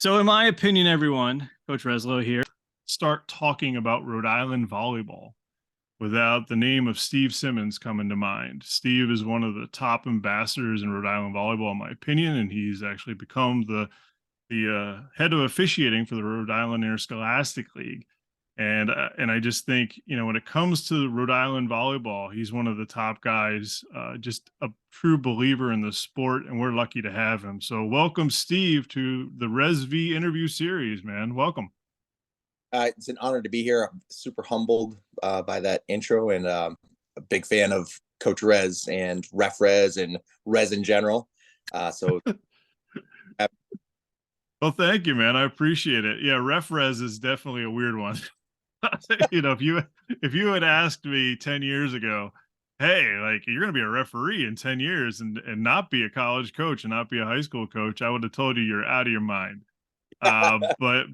So, in my opinion, everyone, Coach Reslow here, start talking about Rhode Island volleyball without the name of Steve Simmons coming to mind. Steve is one of the top ambassadors in Rhode Island volleyball, in my opinion, and he's actually become the head of officiating for the Rhode Island Interscholastic League. And I just think, when it comes to Rhode Island volleyball, he's one of the top guys, just a true believer in the sport, and we're lucky to have him. So welcome, Steve, to the ResV interview series, man. Welcome. It's an honor to be here. I'm super humbled by that intro, and a big fan of Coach Rez and Ref Rez and Rez in general. So Well, thank you, man. I appreciate it. Yeah, Ref Res is definitely a weird one. If you had asked me 10 years ago, hey, like you're going to be a referee in 10 years and not be a college coach and not be a high school coach, I would have told you you're out of your mind. But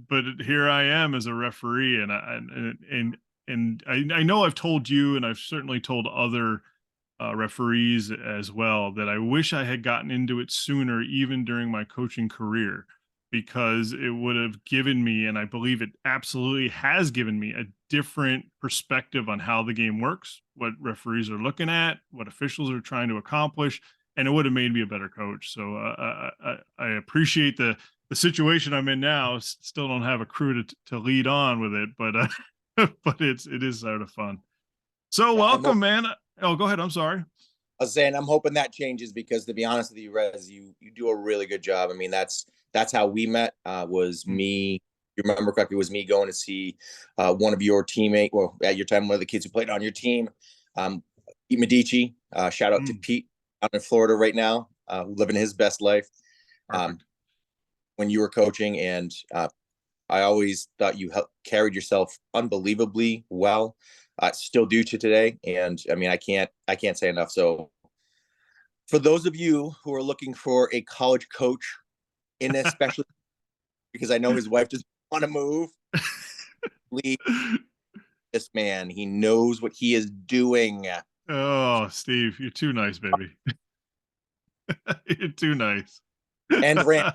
here I am as a referee, and I know I've told you, and I've certainly told other referees as well, that I wish I had gotten into it sooner, even during my coaching career, because it would have given me, and I believe it absolutely has given me, a different perspective on how the game works, what referees are looking at, what officials are trying to accomplish, and it would have made me a better coach. So I appreciate the situation I'm in now. Still don't have a crew to lead on with it, but but it is sort of fun. So yeah, welcome, man. Oh, go ahead. I'm sorry. I was saying I'm hoping that changes, because to be honest with you, Rez, you do a really good job. I mean, that's how we met. Was me. You remember correctly? Was me going to see one of your teammate. Well, at your time, one of the kids who played on your team, Pete Medici. Shout out to Pete out in Florida right now, living his best life. When you were coaching, and I always thought you carried yourself unbelievably well. Still do to today, and I mean, I can't say enough. So, for those of you who are looking for a college coach, in especially because I know his wife doesn't want to move, please, this man, he knows what he is doing. Oh, Steve, you're too nice, baby. You're too nice. And Rand.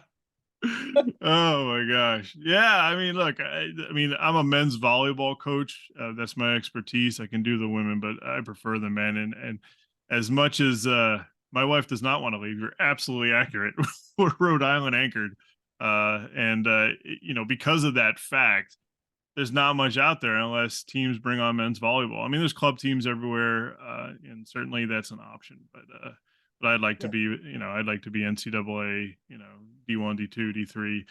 Oh my gosh. Yeah, I mean, look, I mean, I'm a men's volleyball coach. That's my expertise. I can do the women, but I prefer the men. And as much as my wife does not want to leave, you're absolutely accurate. We're Rhode Island anchored. Because of that fact, there's not much out there unless teams bring on men's volleyball. I mean, there's club teams everywhere, and certainly that's an option. But I'd like to be, I'd like to be NCAA, D1, D2,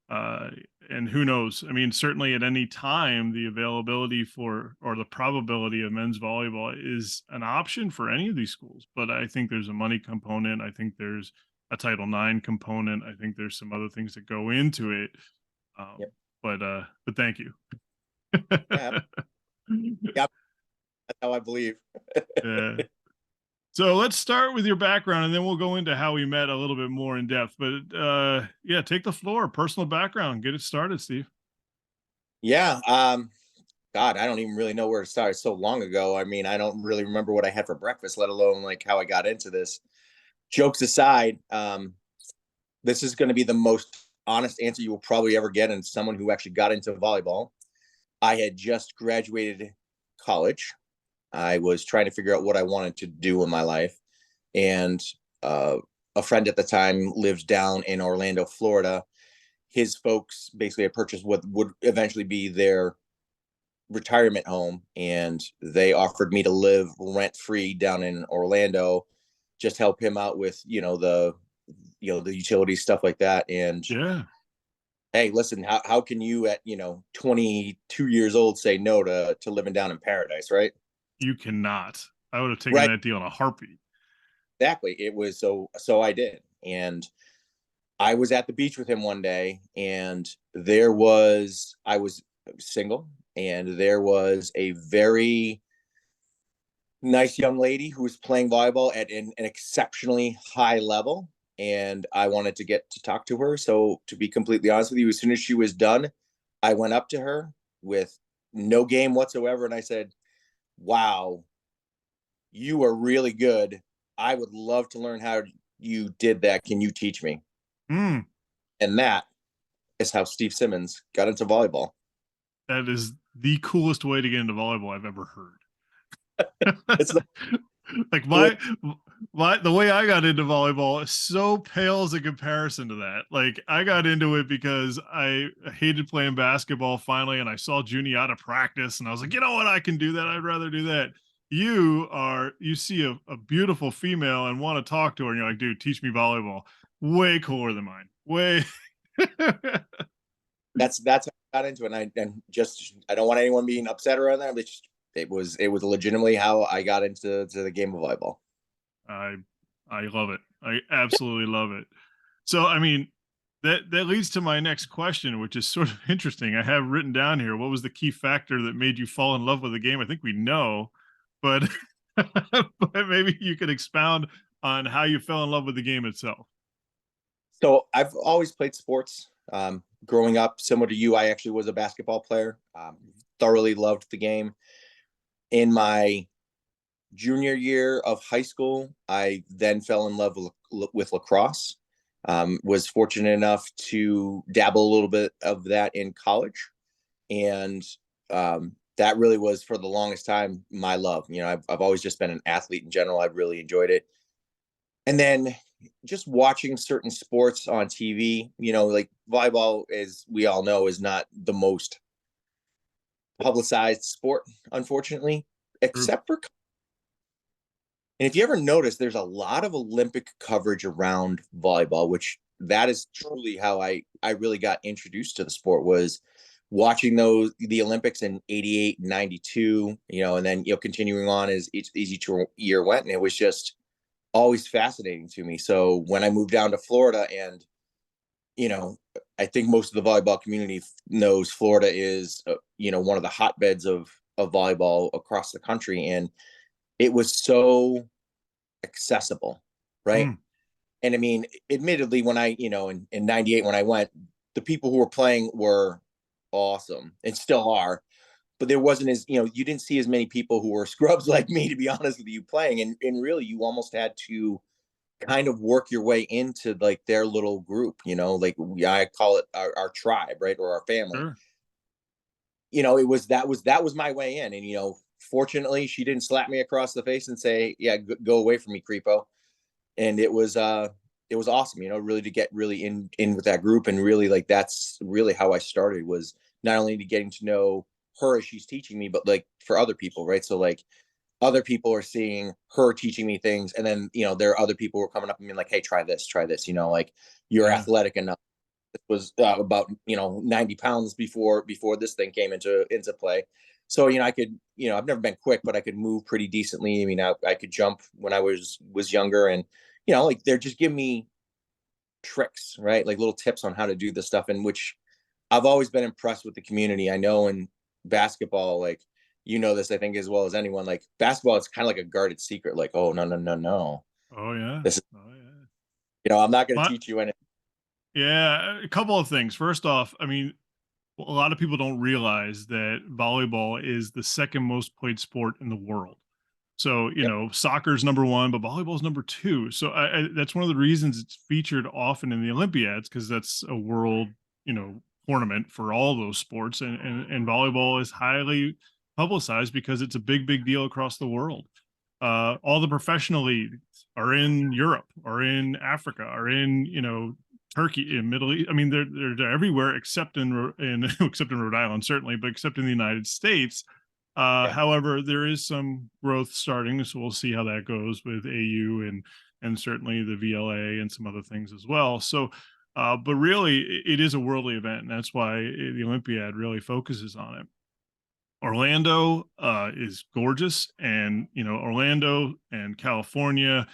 D3, and who knows? I mean, certainly at any time, the availability for or the probability of men's volleyball is an option for any of these schools. But I think there's a money component. I think there's a Title IX component. I think there's some other things that go into it. Yep. But thank you. Yeah, yep. That's how I believe. Yeah. So let's start with your background, and then we'll go into how we met a little bit more in depth. But yeah, take the floor. Personal background. Get it started, Steve. Yeah. God, I don't even really know where to start. It's so long ago. I mean, I don't really remember what I had for breakfast, let alone like how I got into this. Jokes aside, this is going to be the most honest answer you will probably ever get, and someone who actually got into volleyball. I had just graduated college. I was trying to figure out what I wanted to do in my life. And a friend at the time lived down in Orlando, Florida. His folks basically had purchased what would eventually be their retirement home, and they offered me to live rent free down in Orlando, just help him out with the utility stuff like that. And Yeah, hey, listen, how can you at 22 years old say no to living down in paradise, right? you cannot. I would have taken Right. that deal in a heartbeat. Exactly. It was so I did. And I was at the beach with him one day, and I was single, and there was a very nice young lady who was playing volleyball at an exceptionally high level. And I wanted to get to talk to her. So, to be completely honest with you, as soon as she was done, I went up to her with no game whatsoever. And I said, "Wow, you are really good. I would love to learn how you did that. Can you teach me?" Mm. And that is how Steve Simmons got into volleyball. That is the coolest way to get into volleyball I've ever heard. It's the Like coolest. the way I got into volleyball so pales in comparison to that. Like I got into it because I hated playing basketball finally, and I saw Junie out of practice, and I was like, you know what, I can do that. I'd rather do that. You see a beautiful female and want to talk to her, and you're like, dude, teach me volleyball. Way cooler than mine. Way. That's how I got into it. And just I don't want anyone being upset around that, but it was legitimately how I got into the game of volleyball. I I love it. I absolutely love it. So, I mean, that leads to my next question, which is sort of interesting. I have written down here, what was the key factor that made you fall in love with the game? I think we know, but but maybe you could expound on how you fell in love with the game itself. So I've always played sports. Growing up, similar to you, I actually was a basketball player. Thoroughly loved the game. In my junior year of high school, I then fell in love with lacrosse. Was fortunate enough to dabble a little bit of that in college, and that really was for the longest time my love. I've always just been an athlete in general. I've really enjoyed it, and then just watching certain sports on TV. Like volleyball, as we all know, is not the most publicized sport, unfortunately, True. except for. And if you ever notice, there's a lot of Olympic coverage around volleyball, which that is truly how I really got introduced to the sport, was watching the Olympics in 88 and 92, and then continuing on as each year went, and it was just always fascinating to me. So when I moved down to Florida, and I think most of the volleyball community knows Florida is one of the hotbeds of volleyball across the country, and it was so accessible, right? Mm, And I mean, admittedly, when in 98, when I went, the people who were playing were awesome and still are, but there wasn't you didn't see as many people who were scrubs like me, to be honest with you, playing. And really, you almost had to kind of work your way into like their little group, like I call it our tribe, right? Or our family. sure. That was my way in. And fortunately, she didn't slap me across the face and say, yeah, go away from me, creepo. And it was awesome, really, to get really in with that group. And really, like, that's really how I started, was not only to getting to know her as she's teaching me, but like for other people, right? So like other people are seeing her teaching me things, and then there are other people who are coming up and being like, hey, try this, like, you're Yeah. athletic enough. It was about 90 pounds before this thing came into play. So I could, I've never been quick, but I could move pretty decently. I mean, I could jump when I was younger, and like, they're just giving me tricks, right? Like little tips on how to do this stuff, in which I've always been impressed with the community. I know in basketball, like, this, I think, as well as anyone, like basketball, it's kind of like a guarded secret. Like, oh, no, no, no, no. Oh yeah. This is, Oh yeah. I'm not going to My, teach you anything. yeah, a couple of things. First off, I mean, a lot of people don't realize that volleyball is the second most played sport in the world. So, Yep. soccer's number one, but volleyball's number two. So that's one of the reasons it's featured often in the Olympiads, because that's a world, tournament for all those sports. And volleyball is highly publicized because it's a big, big deal across the world. All the professional leagues are in Europe, are in Africa, are in, Turkey, in Middle East. I mean, they're everywhere except in except in Rhode Island, certainly, but except in the United States. Yeah. However, there is some growth starting, so we'll see how that goes with AU and certainly the VLA and some other things as well. So, but really, it is a worldly event, and that's why the Olympiad really focuses on it. Orlando is gorgeous, and Orlando and California,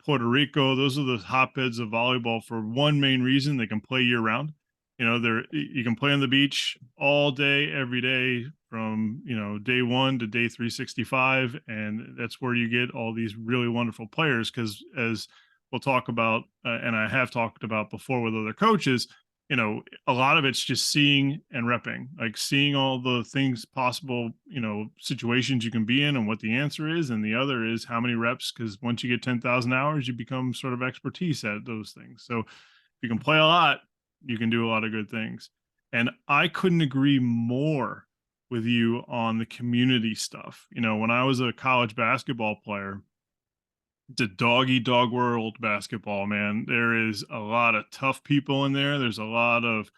Puerto Rico, those are the hotbeds of volleyball for one main reason: they can play year round. You can play on the beach all day, every day, from day one to day 365, and that's where you get all these really wonderful players. Because as we'll talk about, and I have talked about before with other coaches, a lot of it's just seeing and repping, like seeing all the things possible, situations you can be in and what the answer is. And the other is how many reps, because once you get 10,000 hours, you become sort of expertise at those things. So if you can play a lot, You can do a lot of good things. And I couldn't agree more with you on the community stuff. You know, when I was a college basketball player, it's a dog eat dog world basketball, man. There is a lot of tough people in there. There's a lot of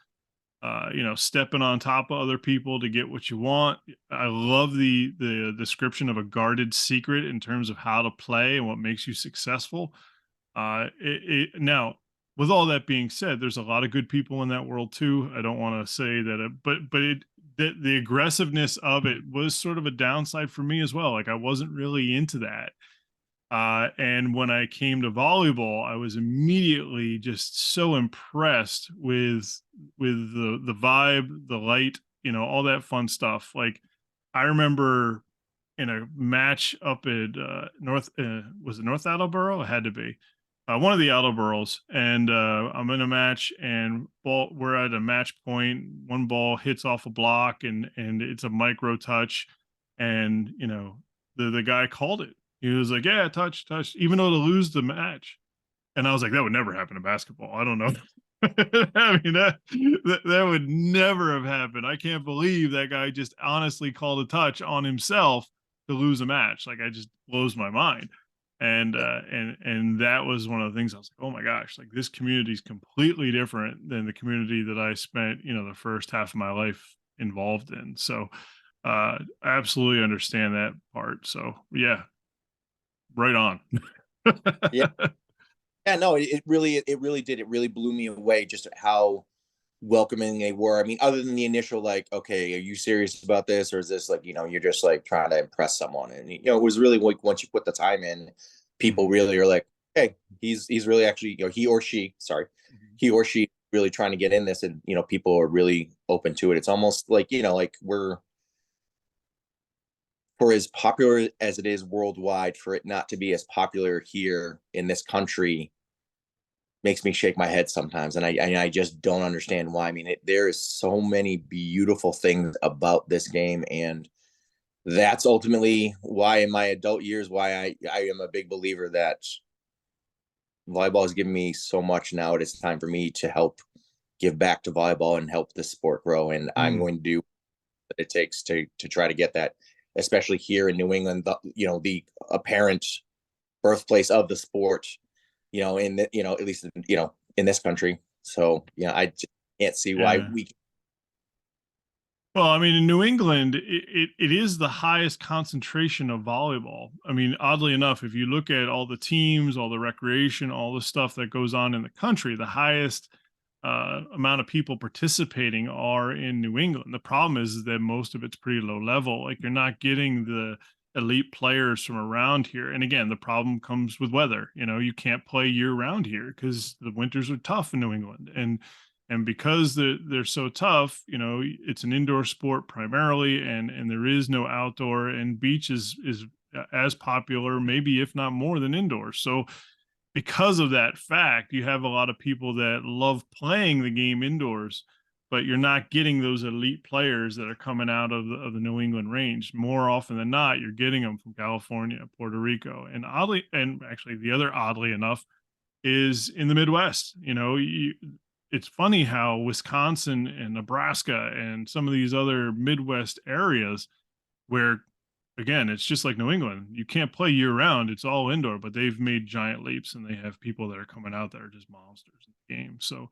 stepping on top of other people to get what you want. I love the description of a guarded secret in terms of how to play and what makes you successful. Now, with all that being said, there's a lot of good people in that world too. I don't want to say that, the aggressiveness of it was sort of a downside for me as well. Like I wasn't really into that. And when I came to volleyball, I was immediately just so impressed with the vibe, the light, all that fun stuff. Like I remember in a match up at was it North Attleboro? It had to be one of the Attleboroughs, and I'm in a match, and we're at a match point. One ball hits off a block, and it's a micro touch, and the guy called it. He was like, "Yeah, touch, touch," even though to lose the match. And I was like, "That would never happen in basketball. I don't know." I mean, that would never have happened. I can't believe that guy just honestly called a touch on himself to lose a match. Like, I just blows my mind. And that was one of the things I was like, "Oh my gosh, like this community is completely different than the community that I spent, the first half of my life involved in." So, I absolutely understand that part. So, yeah, right on. Yeah. Yeah, no, it really did. It really blew me away just how welcoming they were. I mean, other than the initial, like, okay, are you serious about this? Or is this like, you're just like trying to impress someone? And it was really like once you put the time in, people Mhm, really are like, hey, he's really actually, he or she, sorry, mhm. he or she really trying to get in this, and people are really open to it. It's almost like, like we're for as popular as it is worldwide, for it not to be as popular here in this country makes me shake my head sometimes, and I just don't understand why. I mean, there is so many beautiful things about this game, and that's ultimately why, in my adult years, why I am a big believer that volleyball has given me so much. Now it is time for me to help give back to volleyball and help the sport grow, and I'm Mm, going to do what it takes to try to get that, especially here in New England, the apparent birthplace of the sport, in the, at least in this country. So I just can't see why yeah. we. Well, I mean, in New England, it is the highest concentration of volleyball. I mean, oddly enough, if you look at all the teams, all the recreation, all the stuff that goes on in the country, the highest amount of people participating are in New England. The problem is that most of it's pretty low level. Like you're not getting the elite players from around here. And again, the problem comes with weather. You can't play year round here because the winters are tough in New England. And because they're so tough, it's an indoor sport primarily, and there is no outdoor, and beach is as popular, maybe if not more than indoor. So because of that fact, you have a lot of people that love playing the game indoors, but you're not getting those elite players that are coming out of the New England range. More often than not, you're getting them from California, Puerto Rico, and oddly, and actually the other oddly enough is in the Midwest. It's funny how Wisconsin and Nebraska and some of these other Midwest areas where, again, it's just like New England. You can't play year round. It's all indoor, but they've made giant leaps and they have people that are coming out that are just monsters in the game. So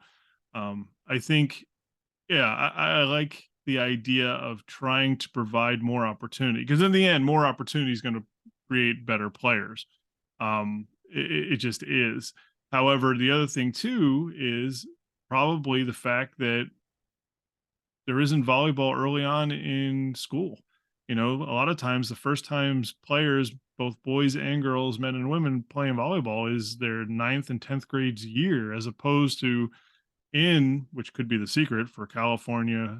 I think, yeah, I like the idea of trying to provide more opportunity, because in the end, more opportunity is going to create better players. It just is. However, the other thing too is probably the fact that there isn't volleyball early on in school. A lot of times the first times players, both boys and girls, men and women, playing volleyball is their ninth and 10th grades year, as opposed to which could be the secret for California,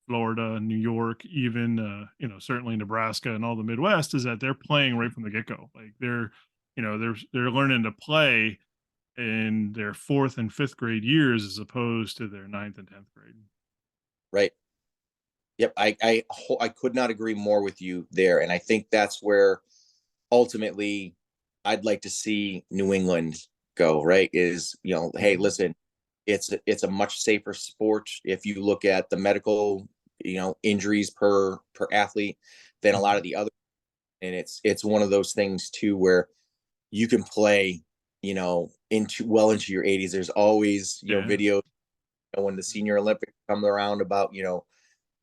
Florida, New York, even certainly Nebraska and all the Midwest, is that they're playing right from the get-go. Like they're learning to play in their fourth and fifth grade years as opposed to their ninth and 10th grade. Right. Yep. I could not agree more with you there, and I think that's where ultimately I'd like to see New England go. Right? Is hey, Mhm. listen, It's a much safer sport if you look at the medical, injuries per athlete than a lot of the other. And it's one of those things too where you can play, into your 80s. There's always, Yeah. videos when the Senior Olympics come around about,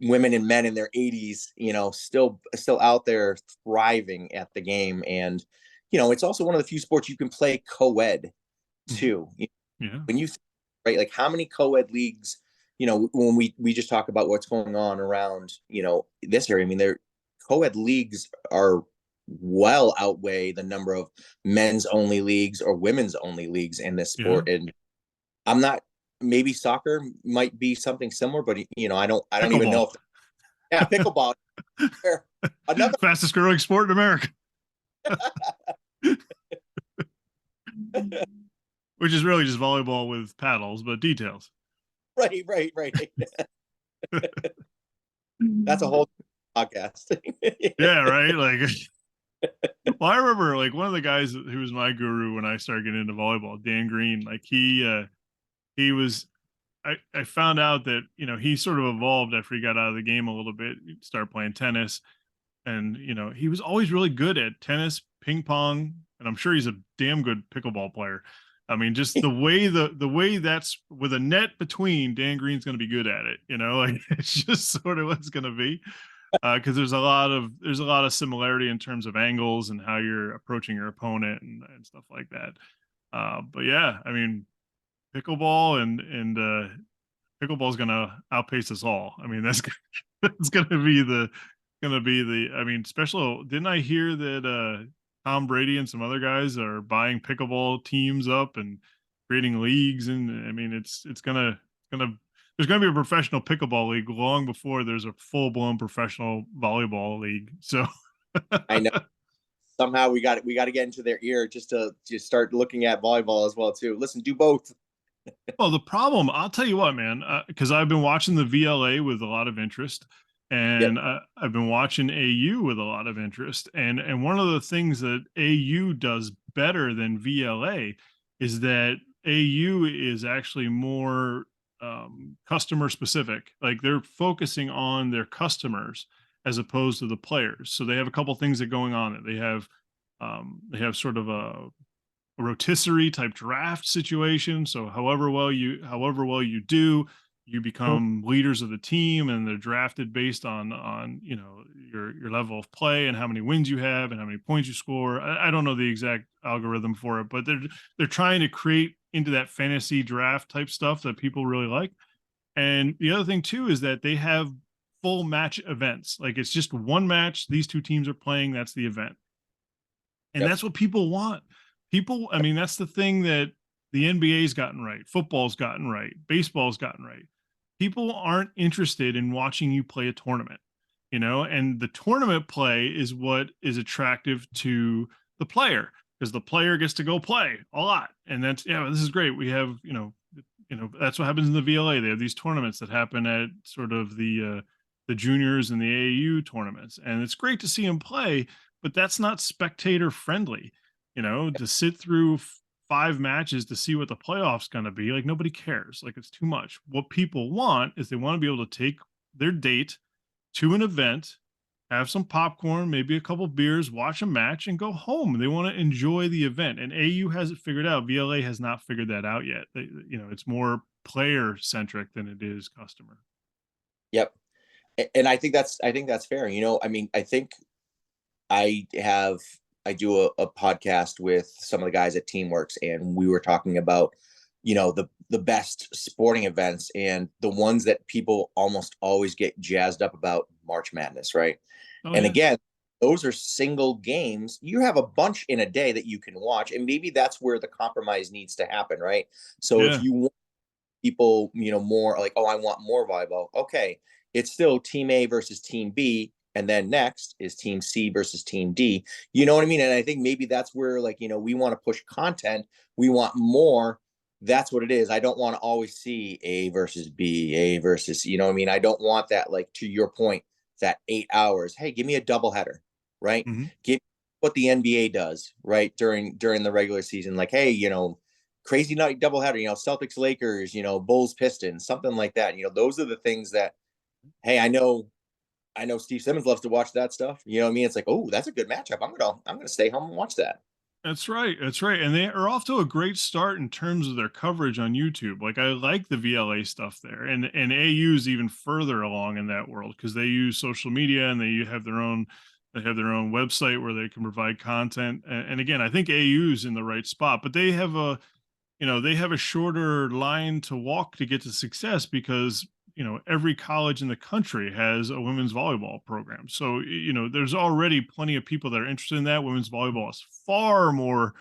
women and men in their 80s, still out there thriving at the game. And, it's also one of the few sports you can play co-ed too. Yeah. When you think, right, like how many co-ed leagues, when we just talk about what's going on around, this area, I mean, their co-ed leagues are well outweigh the number of men's only leagues or women's only leagues in this Yeah. sport. And I'm not, maybe soccer might be something similar, but I don't even know Pickleball. if, yeah, pickleball. Another Fastest growing sport in America. Which is really just volleyball with paddles, but details. right. That's a whole podcast. Yeah, right. Like, well, I remember like one of the guys who was my guru when I started getting into volleyball, Dan Green. Like he was. I found out that he sort of evolved after he got out of the game a little bit. He started playing tennis, and he was always really good at tennis, ping pong, and I'm sure he's a damn good pickleball player. I mean, just the way that's with a net between, Dan Green's going to be good at it. Like it's just sort of what it's going to be, because there's a lot of similarity in terms of angles and how you're approaching your opponent and stuff like that. But yeah, I mean, pickleball and pickleball's going to outpace us all. I mean, that's going to be I mean, special. Didn't I hear that Tom Brady and some other guys are buying pickleball teams up and creating leagues? And I mean, it's gonna there's gonna be a professional pickleball league long before there's a full blown professional volleyball league. So I know somehow we got to get into their ear just to just start looking at volleyball as well too. Listen, do both. well, the problem, I'll tell you what, man, because I've been watching the VLA with a lot of interest, Yep. and I've been watching AU with a lot of interest, and one of the things that AU does better than VLA is that AU is actually more customer specific. Like they're focusing on their customers as opposed to the players. So they have a couple things that are going on. They have sort of a rotisserie type draft situation. So however well you do, you become leaders of the team, and they're drafted based on your level of play and how many wins you have and how many points you score. I don't know the exact algorithm for it, but they're trying to create into that fantasy draft type stuff that people really like. And the other thing too is that they have full match events. Like it's just one match, these two teams are playing, that's the event. And Yep. that's what people want. People, I mean, that's the thing that the NBA's gotten right, football's gotten right, baseball's gotten right. People aren't interested in watching you play a tournament, and the tournament play is what is attractive to the player, because the player gets to go play a lot. And that's, yeah, this is great. We have, that's what happens in the VLA. They have these tournaments that happen at sort of the juniors and the AAU tournaments. And it's great to see them play, but that's not spectator friendly. To sit through 5 matches to see what the playoffs going to be, like nobody cares. Like it's too much. What people want is they want to be able to take their date to an event, have some popcorn, maybe a couple beers, watch a match, and go home. They want to enjoy the event. And AU has it figured out. VLA has not figured that out yet. It's more player centric than it is customer. Yep. And I think that's fair. I mean, I have I do a podcast with some of the guys at Teamworks, and we were talking about, the best sporting events and the ones that people almost always get jazzed up about. March Madness, right? Oh And yeah. again, those are single games. You have a bunch in a day that you can watch, and maybe that's where the compromise needs to happen, right? So if Yeah. you want people, more like, oh, I want more volleyball. Okay, it's still team A versus team B, and then next is team C versus team D. You know what I mean? And I think maybe that's where, like, we want to push content. We want more. That's what it is. I don't want to always see A versus B, A versus, you know what I mean? I don't want that, like, to your point, that 8 hours. Hey, give me a doubleheader, right? Mm-hmm. Give what the NBA does, right? During the regular season. Like, hey, crazy night doubleheader, Celtics Lakers, Bulls Pistons, something like that. Those are the things that, hey, I know Steve Simmons loves to watch that stuff. You know what I mean? It's like, oh, that's a good matchup. I'm gonna stay home and watch that. That's right. That's right. And they are off to a great start in terms of their coverage on YouTube. Like I like the VLA stuff there. And AU is even further along in that world because they use social media and they have their own website where they can provide content. And again, I think AU is in the right spot, but they have a shorter line to walk to get to success because every college in the country has a women's volleyball program. So there's already plenty of people that are interested in that. Women's volleyball is far more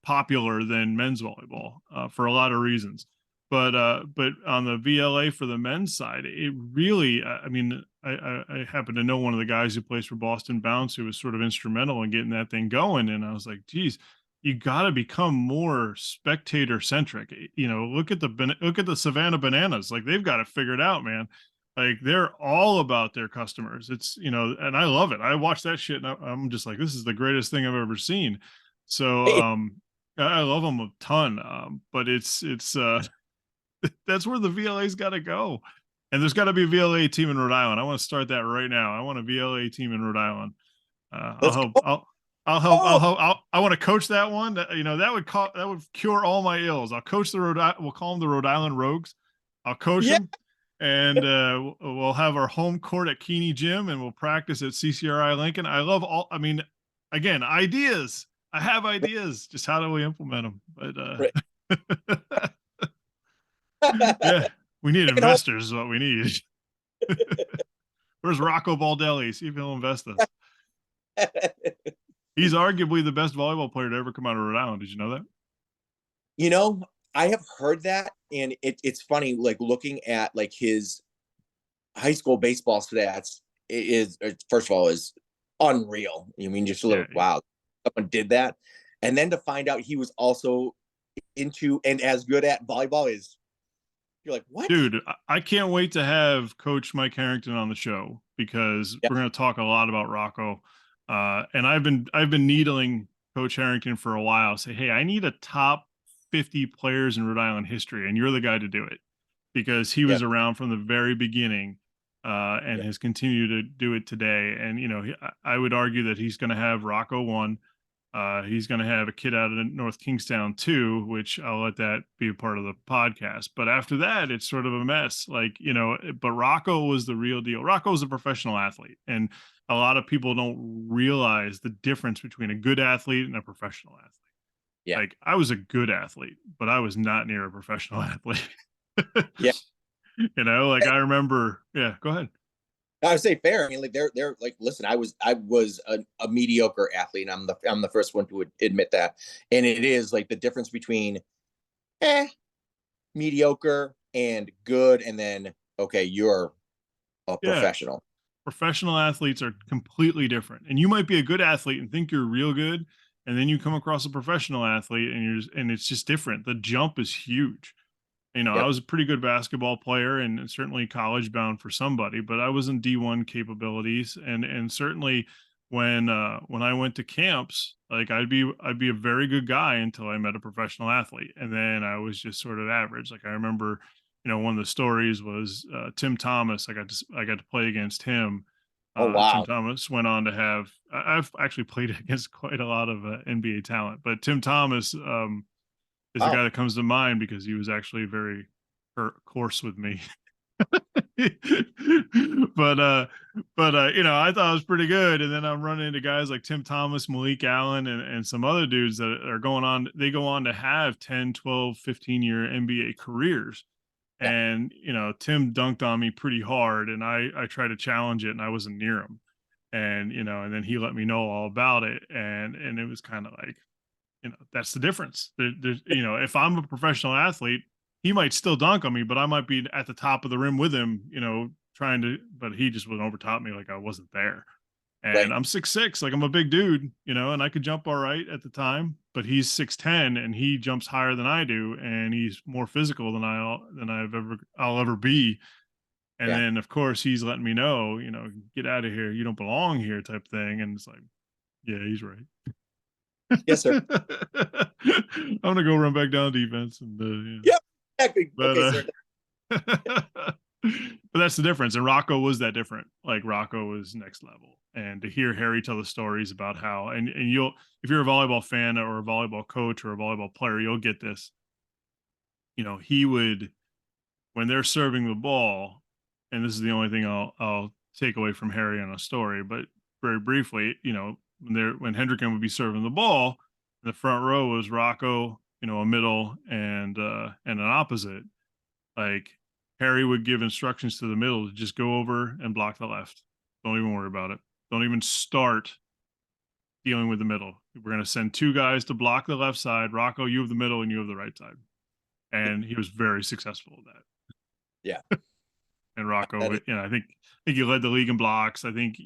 popular than men's volleyball for a lot of reasons. But on the VLA for the men's side, it really, I mean, I happen to know one of the guys who plays for Boston Bounce who was sort of instrumental in getting that thing going. And I was like, geez, you got to become more spectator centric. Look at the Savannah Bananas. Like they've got it figured out, man. Like they're all about their customers. And I love it. I watch that shit and I'm just like, this is the greatest thing I've ever seen. So, Hey, I love them a ton. But it's that's where the VLA's got to go. And there's got to be a VLA team in Rhode Island. I want to start that right now. I want a VLA team in Rhode Island. I'll let's help. go. I'll help. Oh, I want to coach that one. That would cure all my ills. I'll coach we'll call them the Rhode Island Rogues. I'll coach yeah. them, and we'll have our home court at Keeney Gym, and we'll practice at CCRI Lincoln. I love all. I mean, again, ideas. I have ideas. Just how do we implement them? Right. But yeah, we need Taking home. investors. Is what we need. Where's Rocco Baldelli? See if he'll invest us. He's arguably the best volleyball player to ever come out of Rhode Island. Did you know that? You know, I have heard that, and it's funny, like looking at like his high school baseball stats first of all is unreal. I mean, just a Yeah, little wow, someone did that, and then to find out he was also into and as good at volleyball is you're like, what? dude, I can't wait to have Coach Mike Harrington on the show because Yeah, we're going to talk a lot about Rocco. And I've been needling Coach Harrington for a while. Say, hey, I need a top 50 players in Rhode Island history, and you're the guy to do it because he yeah, was around from the very beginning and yeah, has continued to do it today. And I would argue that he's going to have Rocco one. He's going to have a kid out of North Kingstown too, which I'll let that be a part of the podcast. But after that, it's sort of a mess. But Rocco was the real deal. Rocco was a professional athlete, and a lot of people don't realize the difference between a good athlete and a professional athlete. yeah, Like I was a good athlete, but I was not near a professional athlete. yeah. Like I remember. Yeah, go ahead. I would say fair. I mean, like they're like, listen, I was a mediocre athlete, and I'm the first one to admit that. And it is like the difference between eh, mediocre and good, and then okay, you're a Yeah, professional. professional athletes are completely different. And you might be a good athlete and think you're real good, and then you come across a professional athlete and it's just different. The jump is huge. I Yep. was a pretty good basketball player and certainly college bound for somebody, but I was in D1 capabilities and certainly when I went to camps, like I'd be a very good guy until I met a professional athlete. And then I was just sort of average. Like I remember, one of the stories was Tim Thomas. I got to play against him. Oh Tim wow. Thomas went on to have I've actually played against quite a lot of NBA talent, but Tim Thomas is the Wow. guy that comes to mind because he was actually very coarse with me. but I thought it was pretty good. And then I'm running into guys like Tim Thomas, Malik Allen, and some other dudes that are they go on to have 10, 12, 15-year NBA careers. Yeah. And Tim dunked on me pretty hard and I tried to challenge it and I wasn't near him. And then he let me know all about it. And it was kind of like, that's the difference. If I'm a professional athlete, he might still dunk on me, but I might be at the top of the rim with him, but he just would overtop me like I wasn't there. And Right. I'm 6'6", like I'm a big dude, and I could jump all right at the time, but he's 6'10" and he jumps higher than I do, and he's more physical I'll ever be. And Yeah. then of course he's letting me know, get out of here, you don't belong here type thing. And it's like, yeah, he's right. Yes, sir. I'm gonna go run back down defense and yeah. Yep. Exactly. But Okay, sir. but that's the difference. And Rocco was that different. Like Rocco was next level. And to hear Harry tell the stories about how and you'll if you're a volleyball fan or a volleyball coach or a volleyball player, you'll get this. He would when they're serving the ball, and this is the only thing I'll take away from Harry on a story, but very briefly, when Hendricken would be serving the ball, the front row was Rocco, a middle and an opposite. Like Harry would give instructions to the middle to just go over and block the left. Don't even worry about it. Don't even start dealing with the middle. We're going to send two guys to block the left side. Rocco, you have the middle and you have the right side. And he was very successful at that. Yeah. And Rocco, I think he led the league in blocks. I think,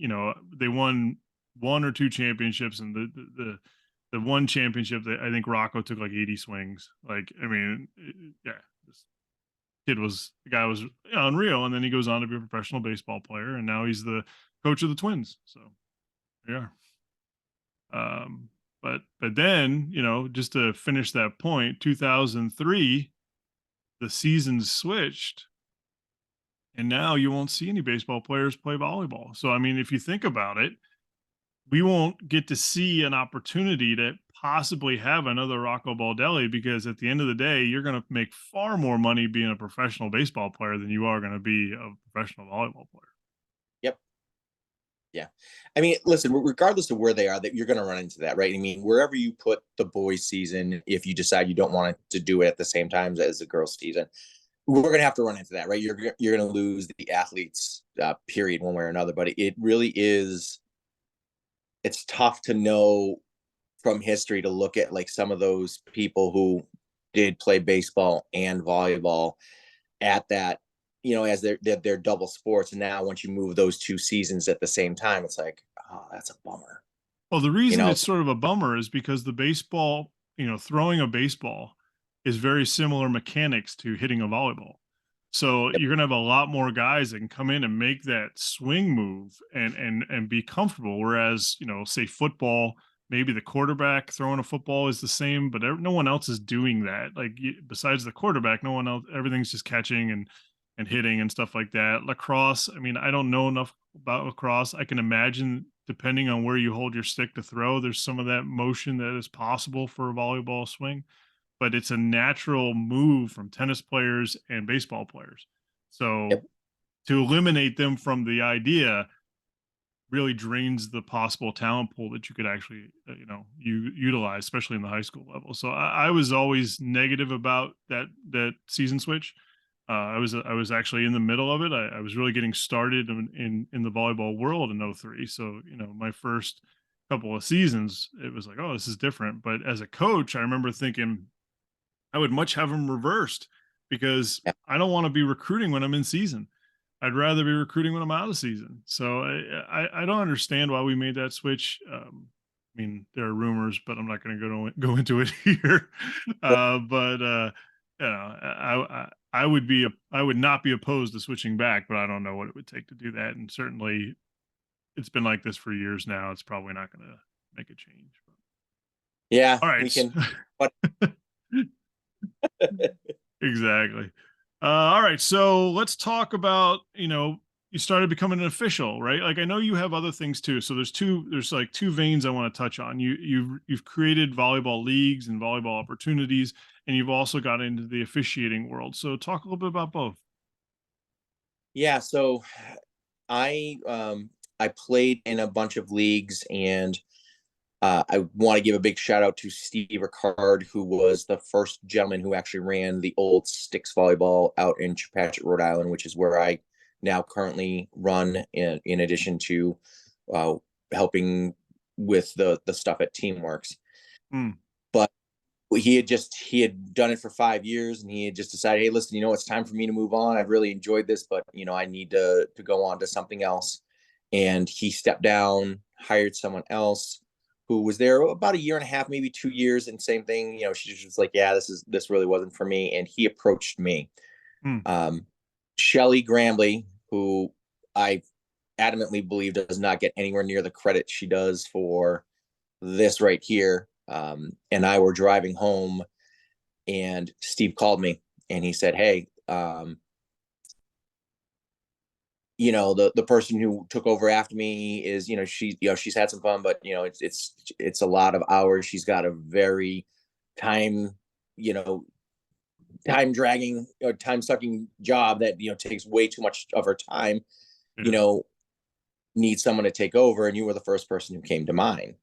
they won one or two championships, and the one championship that I think Rocco took like 80 swings. Like, I mean, yeah, the guy was unreal. And then he goes on to be a professional baseball player, and now he's the coach of the Twins. So yeah. But then, just to finish that point, 2003, the seasons switched, and now you won't see any baseball players play volleyball. So, I mean, if you think about it, we won't get to see an opportunity to possibly have another Rocco Baldelli, because at the end of the day, you're going to make far more money being a professional baseball player than you are going to be a professional volleyball player. Yep. Yeah. I mean, listen, regardless of where they are, that you're going to run into that, right? I mean, wherever you put the boys' season, if you decide you don't want to do it at the same time as the girls' season, we're going to have to run into that, right? You're going to lose the athletes, period, one way or another. But it really is. It's tough to know from history to look at like some of those people who did play baseball and volleyball at that, as they're double sports. And now once you move those two seasons at the same time, it's like, oh, that's a bummer. Well, the reason it's sort of a bummer is because the baseball, throwing a baseball is very similar mechanics to hitting a volleyball. So Yep. you're going to have a lot more guys that can come in and make that swing move and be comfortable. Whereas, say football, maybe the quarterback throwing a football is the same, but no one else is doing that. Like besides the quarterback, no one else, everything's just catching and hitting and stuff like that. Lacrosse, I mean, I don't know enough about lacrosse. I can imagine depending on where you hold your stick to throw, there's some of that motion that is possible for a volleyball swing, but it's a natural move from tennis players and baseball players. So Yep. to eliminate them from the idea really drains the possible talent pool that you could actually, you utilize, especially in the high school level. So I was always negative about that season switch. I was actually in the middle of it. I was really getting started in the volleyball world in 03. So, my first couple of seasons, it was like, oh, this is different. But as a coach, I remember thinking I would much have them reversed, because Yeah. I don't want to be recruiting when I'm in season. I'd rather be recruiting when I'm out of season. So I don't understand why we made that switch. I mean, there are rumors, but I'm not going to go into it here. I would not be opposed to switching back, but I don't know what it would take to do that. And certainly, it's been like this for years now. It's probably not going to make a change. But. Yeah, All right. we can. Exactly. All right. So let's talk about, you started becoming an official, right? Like I know you have other things too. So there's like two veins I want to touch on. You've created volleyball leagues and volleyball opportunities, and you've also got into the officiating world. So talk a little bit about both. Yeah. So I played in a bunch of leagues, and I want to give a big shout out to Steve Ricard, who was the first gentleman who actually ran the old Sticks volleyball out in Chepachet, Rhode Island, which is where I now currently run in addition to helping with the stuff at Teamworks. Mm. But he had done it for 5 years, and he had just decided, hey, listen, it's time for me to move on. I've really enjoyed this, but I need to go on to something else. And he stepped down, hired someone else who was there about a year and a half, maybe 2 years, and same thing. She was like, yeah, this really wasn't for me. And he approached me. Shelly Grambley, who I adamantly believe does not get anywhere near the credit she does for this right here. and I were driving home, and Steve called me and he said, "Hey, the person who took over after me is, she's had some fun, but it's a lot of hours. She's got a very time, you know, time dragging or time sucking job that takes way too much of her time. You Yeah. know, need someone to take over, and you were the first person who came to mind."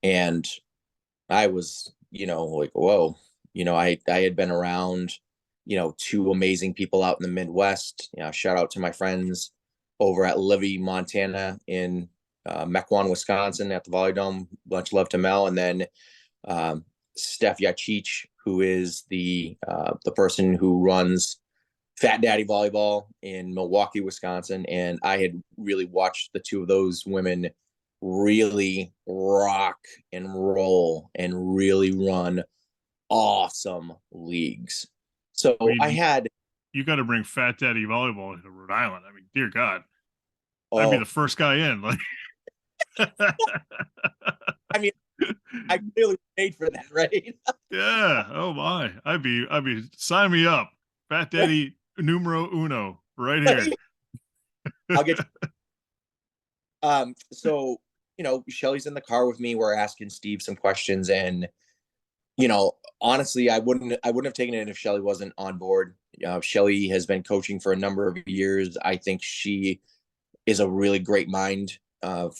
And I was, like, whoa. I had been around, two amazing people out in the Midwest. Shout out to my friends over at Livy, Montana, in Mequon, Wisconsin, at the Volley Dome. Much love to Mel, and then um, Steph Yachich, who is the person who runs Fat Daddy Volleyball in Milwaukee, Wisconsin. And I had really watched the two of those women really rock and roll and really run awesome leagues. So I mean, I had, you got to bring Fat Daddy Volleyball to Rhode Island. I mean, dear God, I'd be the oh, first guy in. Like, I mean, I clearly paid for that, right? yeah. Oh my, I'd be. Sign me up, Fat Daddy numero uno, right here. I'll get so Shelly's in the car with me. We're asking Steve some questions, and honestly, I wouldn't have taken it if Shelly wasn't on board. Shelly has been coaching for a number of years. I think she is a really great mind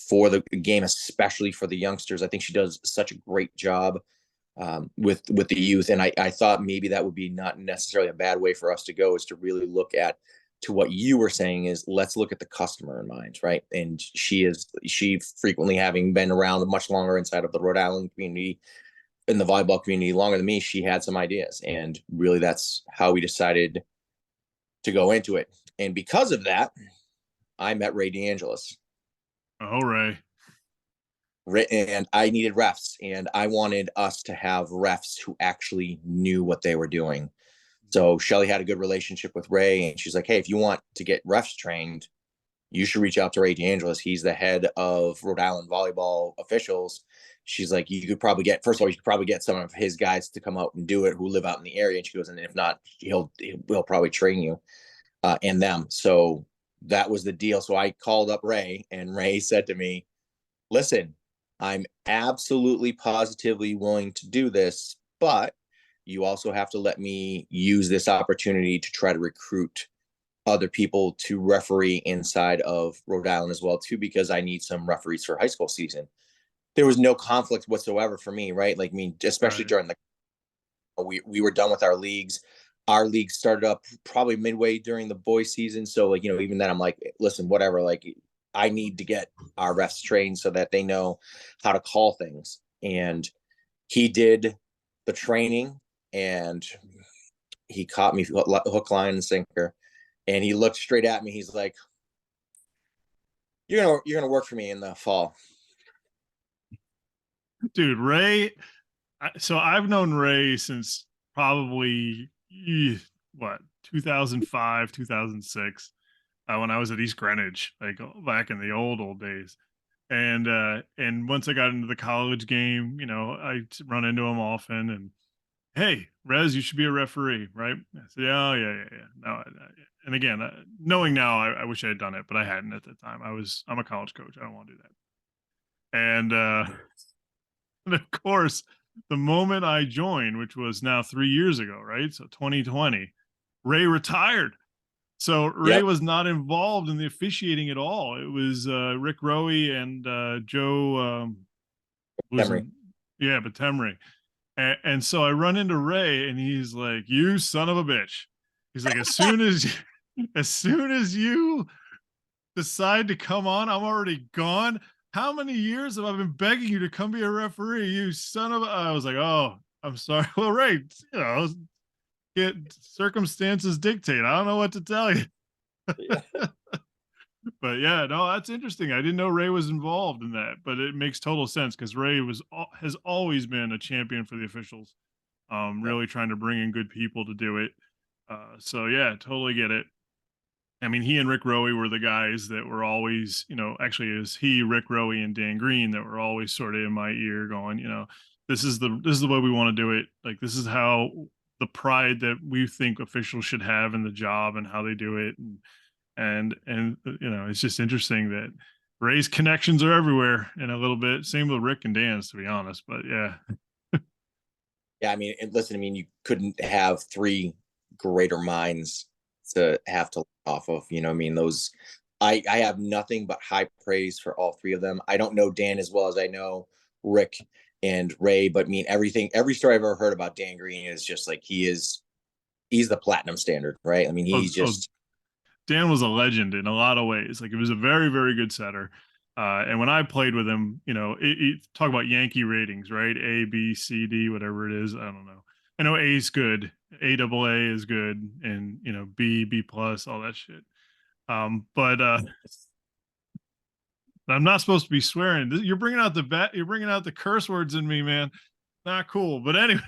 for the game, especially for the youngsters. I think she does such a great job with the youth, and I thought maybe that would be not necessarily a bad way for us to go, is to really look at, to what you were saying, is let's look at the customer in mind, right? And she frequently, having been around much longer inside of the Rhode Island community, in the volleyball community longer than me, she had some ideas, and really that's how we decided to go into it. And because of that, I met Ray DeAngelis. Oh, Ray. And I needed refs, and I wanted us to have refs who actually knew what they were doing. So Shelly had a good relationship with Ray, and she's like, "Hey, if you want to get refs trained, you should reach out to Ray DeAngelis. He's the head of Rhode Island volleyball officials." She's like, "You could probably get, first of all, you could probably get some of his guys to come out and do it who live out in the area." And she goes, "And if not, he'll probably train you and them." So that was the deal. So I called up Ray, and Ray said to me, "Listen, I'm absolutely positively willing to do this, but you also have to let me use this opportunity to try to recruit other people to referee inside of Rhode Island as well, too, because I need some referees for high school season." There was no conflict whatsoever for me, right? Like, I mean, especially Right. during we were done with our leagues. Our league started up probably midway during the boys season. So, like, even then I'm like, listen, whatever, like, I need to get our refs trained so that they know how to call things. And he did the training, and he caught me hook, line, and sinker. And he looked straight at me. He's like, you're gonna work for me in the fall." Dude, Ray. So I've known Ray since probably what, 2005, 2006, when I was at East Greenwich, like back in the old days. And once I got into the college game, I run into him often, and hey, Rez, you should be a referee, right? I said, yeah, oh, yeah. No, and again, knowing now, I wish I had done it, but I hadn't at the time. I'm a college coach. I don't want to do that. And of course, the moment I joined, which was now 3 years ago, right? So 2020, Ray retired. So Ray Yep. was not involved in the officiating at all. It was Rick Rowe and Joe was Emery. in, yeah, Batemri. And so I run into Ray, and he's like, "You son of a bitch." He's like, as soon as you decide to come on, I'm already gone. How many years have I been begging you to come be a referee? You son of a. I was like, "Oh, I'm sorry." Well, Ray, get circumstances dictate. I don't know what to tell you. Yeah. But yeah, no, that's interesting. I didn't know Ray was involved in that, but it makes total sense because Ray has always been a champion for the officials, Yep. really trying to bring in good people to do it. So yeah, totally get it. I mean, he and Rick Rowe were the guys that were always, actually, it was he, Rick Rowe, and Dan Green that were always sort of in my ear going, this is the way we want to do it. Like, this is how the pride that we think officials should have in the job and how they do it. And it's just interesting that Ray's connections are everywhere in a little bit. Same with Rick and Dan's, to be honest. But yeah, Yeah, I mean, and listen, I mean, you couldn't have three greater minds to have to off of. I mean, those. I have nothing but high praise for all three of them. I don't know Dan as well as I know Rick and Ray, but I mean, every story I've ever heard about Dan Green is just like he's the platinum standard, right? I mean, oh, he's oh, just Dan was a legend in a lot of ways. Like, it was a very, very good setter. And when I played with him, talk about Yankee ratings, right? A, B, C, D, whatever it is. I don't know. I know A is good, A double A is good, and B, B plus, all that shit. But I'm not supposed to be swearing. You're bringing out you're bringing out the curse words in me, man. Not cool. But anyway,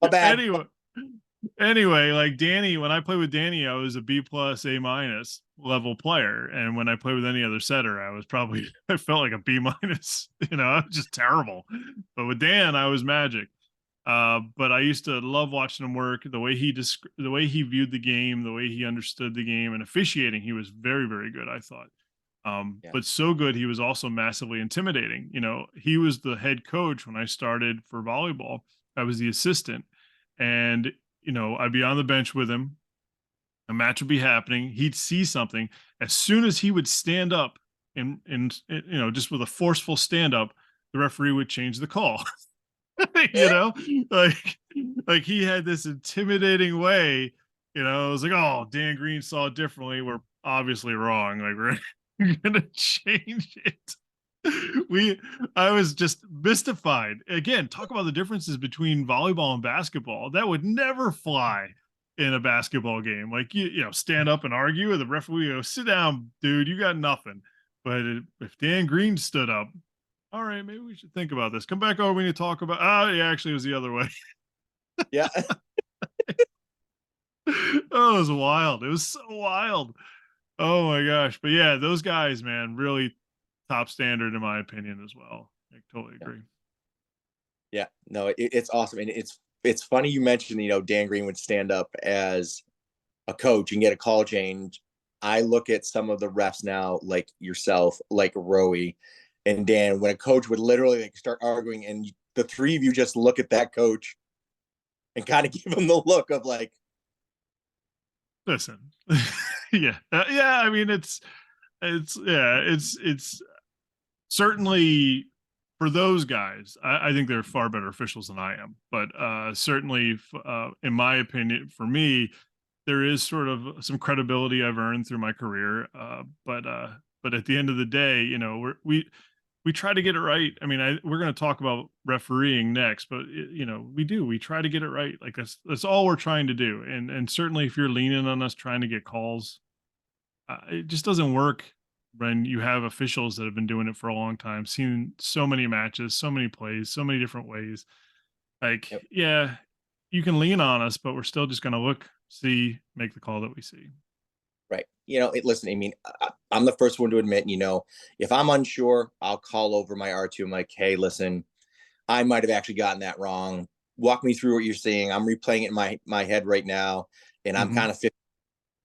a bad. anyway, anyway, like Danny, when I played with Danny, I was a B plus, A minus level player. And when I played with any other setter, I was probably, I felt like a B minus, I was just terrible. But with Dan, I was magic. But I used to love watching him work, the way he viewed the game, the way he understood the game, and officiating. He was very, very good, I thought. Yeah, But so good, he was also massively intimidating. He was the head coach when I started for volleyball. I was the assistant, and I'd be on the bench with him. A match would be happening. He'd see something. As soon as he would stand up, and just with a forceful stand up, the referee would change the call. you know, like he had this intimidating way. I was like, oh, Dan Green saw it differently. We're obviously wrong. Like, we're gonna change it. I was just mystified. Again, talk about the differences between volleyball and basketball. That would never fly in a basketball game. Like, stand up and argue, and the referee go, sit down, dude, you got nothing. But if Dan Green stood up, all right, maybe we should think about this. Come back over when you talk about. Oh, yeah, actually, it was the other way. yeah. Oh, it was wild. It was so wild. Oh my gosh. But yeah, those guys, man, really top standard in my opinion as well. I totally agree. Yeah, no, it's awesome, and it's funny you mentioned Dan Green would stand up as a coach and get a call change. I look at some of the refs now, like yourself, like Rowie and Dan, when a coach would literally like start arguing, and the three of you just look at that coach and kind of give him the look of like, Listen, yeah, yeah. I mean, it's certainly for those guys. I think they're far better officials than I am, but certainly, in my opinion, for me, there is sort of some credibility I've earned through my career. But at the end of the day, we try to get it right. I mean, we're going to talk about refereeing next, but we try to get it right. Like, that's all we're trying to do. And certainly, if you're leaning on us trying to get calls, it just doesn't work when you have officials that have been doing it for a long time, seen so many matches, so many plays, so many different ways. Like, yep, yeah, you can lean on us, but we're still just going to look, see, make the call that we see. right. Listen, I mean, I'm the first one to admit, if I'm unsure, I'll call over my R2. I'm like, hey, listen, I might have actually gotten that wrong. Walk me through what you're saying. I'm replaying it in my head right now, and I'm Hmm. kind of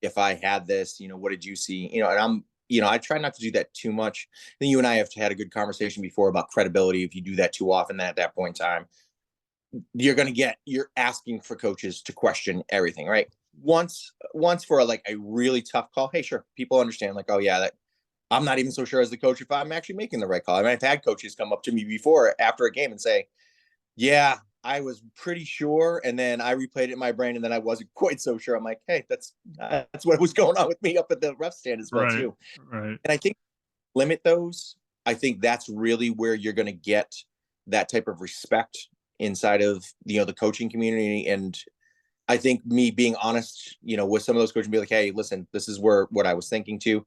if I had this, what did you see? And I try not to do that too much. I think you and I have had a good conversation before about credibility. If you do that too often, at that point in time, you're asking for coaches to question everything, right? Once for like a really tough call, hey, sure, people understand, like, oh yeah, that I'm not even so sure as the coach if I'm actually making the right call. I mean, I've had coaches come up to me before after a game and say, yeah, I was pretty sure, and then I replayed it in my brain, and then I wasn't quite so sure. I'm like, hey, that's what was going on with me up at the ref stand as well Right. too. Right. And I think limit those. I think that's really where you're going to get that type of respect inside of the coaching community. And I think me being honest, with some of those coaches, be like, hey, listen, this is what I was thinking too.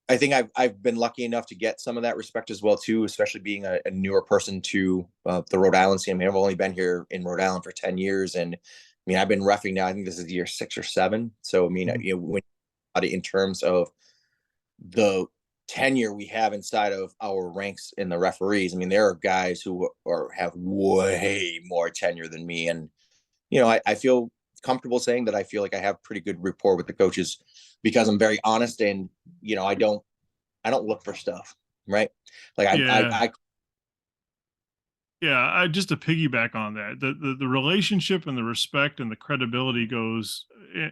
I think I've been lucky enough to get some of that respect as well too, especially being a newer person to the Rhode Island scene. I mean, I've only been here in Rhode Island for 10 years, and I mean, I've been reffing now. I think this is year 6 or 7. So I mean, Mhm. when in terms of the tenure we have inside of our ranks in the referees. I mean, there are guys who have way more tenure than me, and I feel comfortable saying that I feel like I have pretty good rapport with the coaches because I'm very honest, and I don't look for stuff, right? Like Yeah. I Yeah, just to piggyback on that, the relationship and the respect and the credibility goes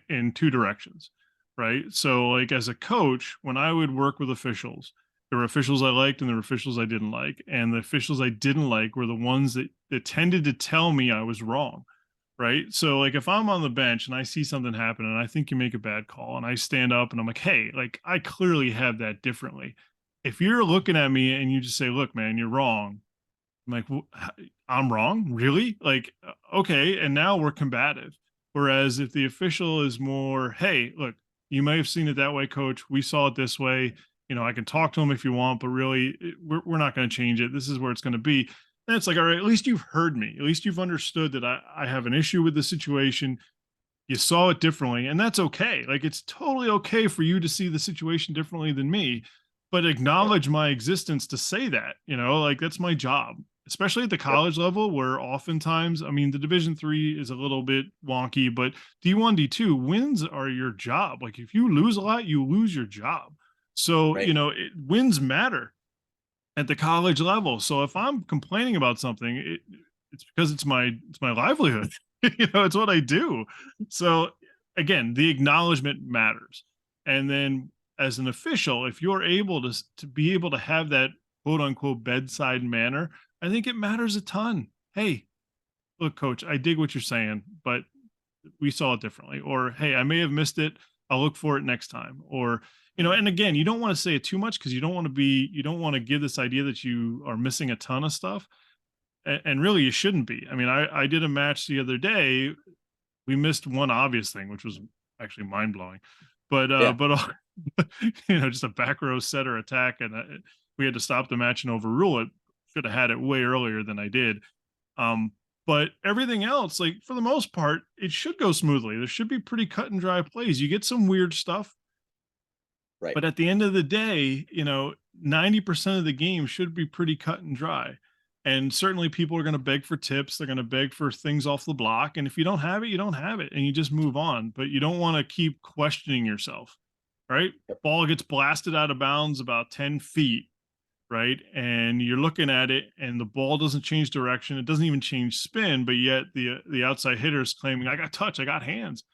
in two directions, right? So, like as a coach, when I would work with officials, there were officials I liked and there were officials I didn't like, and the officials I didn't like were the ones that tended to tell me I was wrong, right? So, like if I'm on the bench and I see something happen and I think you make a bad call, and I stand up and I'm like, hey, like I clearly have that differently. If you're looking at me and you just say, look, man, you're wrong, I'm like, I'm wrong, really? Like, okay, and now we're combative. Whereas if the official is more, hey, look, you may have seen it that way, coach. We saw it this way. I can talk to him if you want, but really, we're not going to change it. This is where it's going to be. And it's like, all right, at least you've heard me. At least you've understood that I have an issue with the situation. You saw it differently, and that's okay. Like, it's totally okay for you to see the situation differently than me, but acknowledge my existence to say that, like that's my job, especially at the college level, where oftentimes, I mean, the Division 3 is a little bit wonky, but D1, D2 wins are your job. Like, if you lose a lot, you lose your job. So, right, wins matter at the college level. So if I'm complaining about something, it's because it's my livelihood. It's what I do. So again, the acknowledgement matters. And then as an official, if you're able to be able to have that quote unquote bedside manner, I think it matters a ton. Hey, look, coach, I dig what you're saying, but we saw it differently. Or, hey, I may have missed it. I'll look for it next time. Or, and again, you don't want to say it too much because you don't want to give this idea that you are missing a ton of stuff. And really, you shouldn't be. I mean, I did a match the other day. We missed one obvious thing, which was actually mind blowing. yeah, But just a back row setter attack, and we had to stop the match and overrule it. Should have had it way earlier than I did. Um, but everything else, like for the most part, it should go smoothly. There should be pretty cut and dry plays. You get some weird stuff, right. but at the end of the day, 90% of the game should be pretty cut and dry. And certainly people are going to beg for tips. They're going to beg for things off the block. And if you don't have it, you don't have it and you just move on. But you don't want to keep questioning yourself, right? Yep. Ball gets blasted out of bounds about 10 feet, right? And you're looking at it and the ball doesn't change direction. It doesn't even change spin, but yet the outside hitter is claiming, I got touch, I got hands.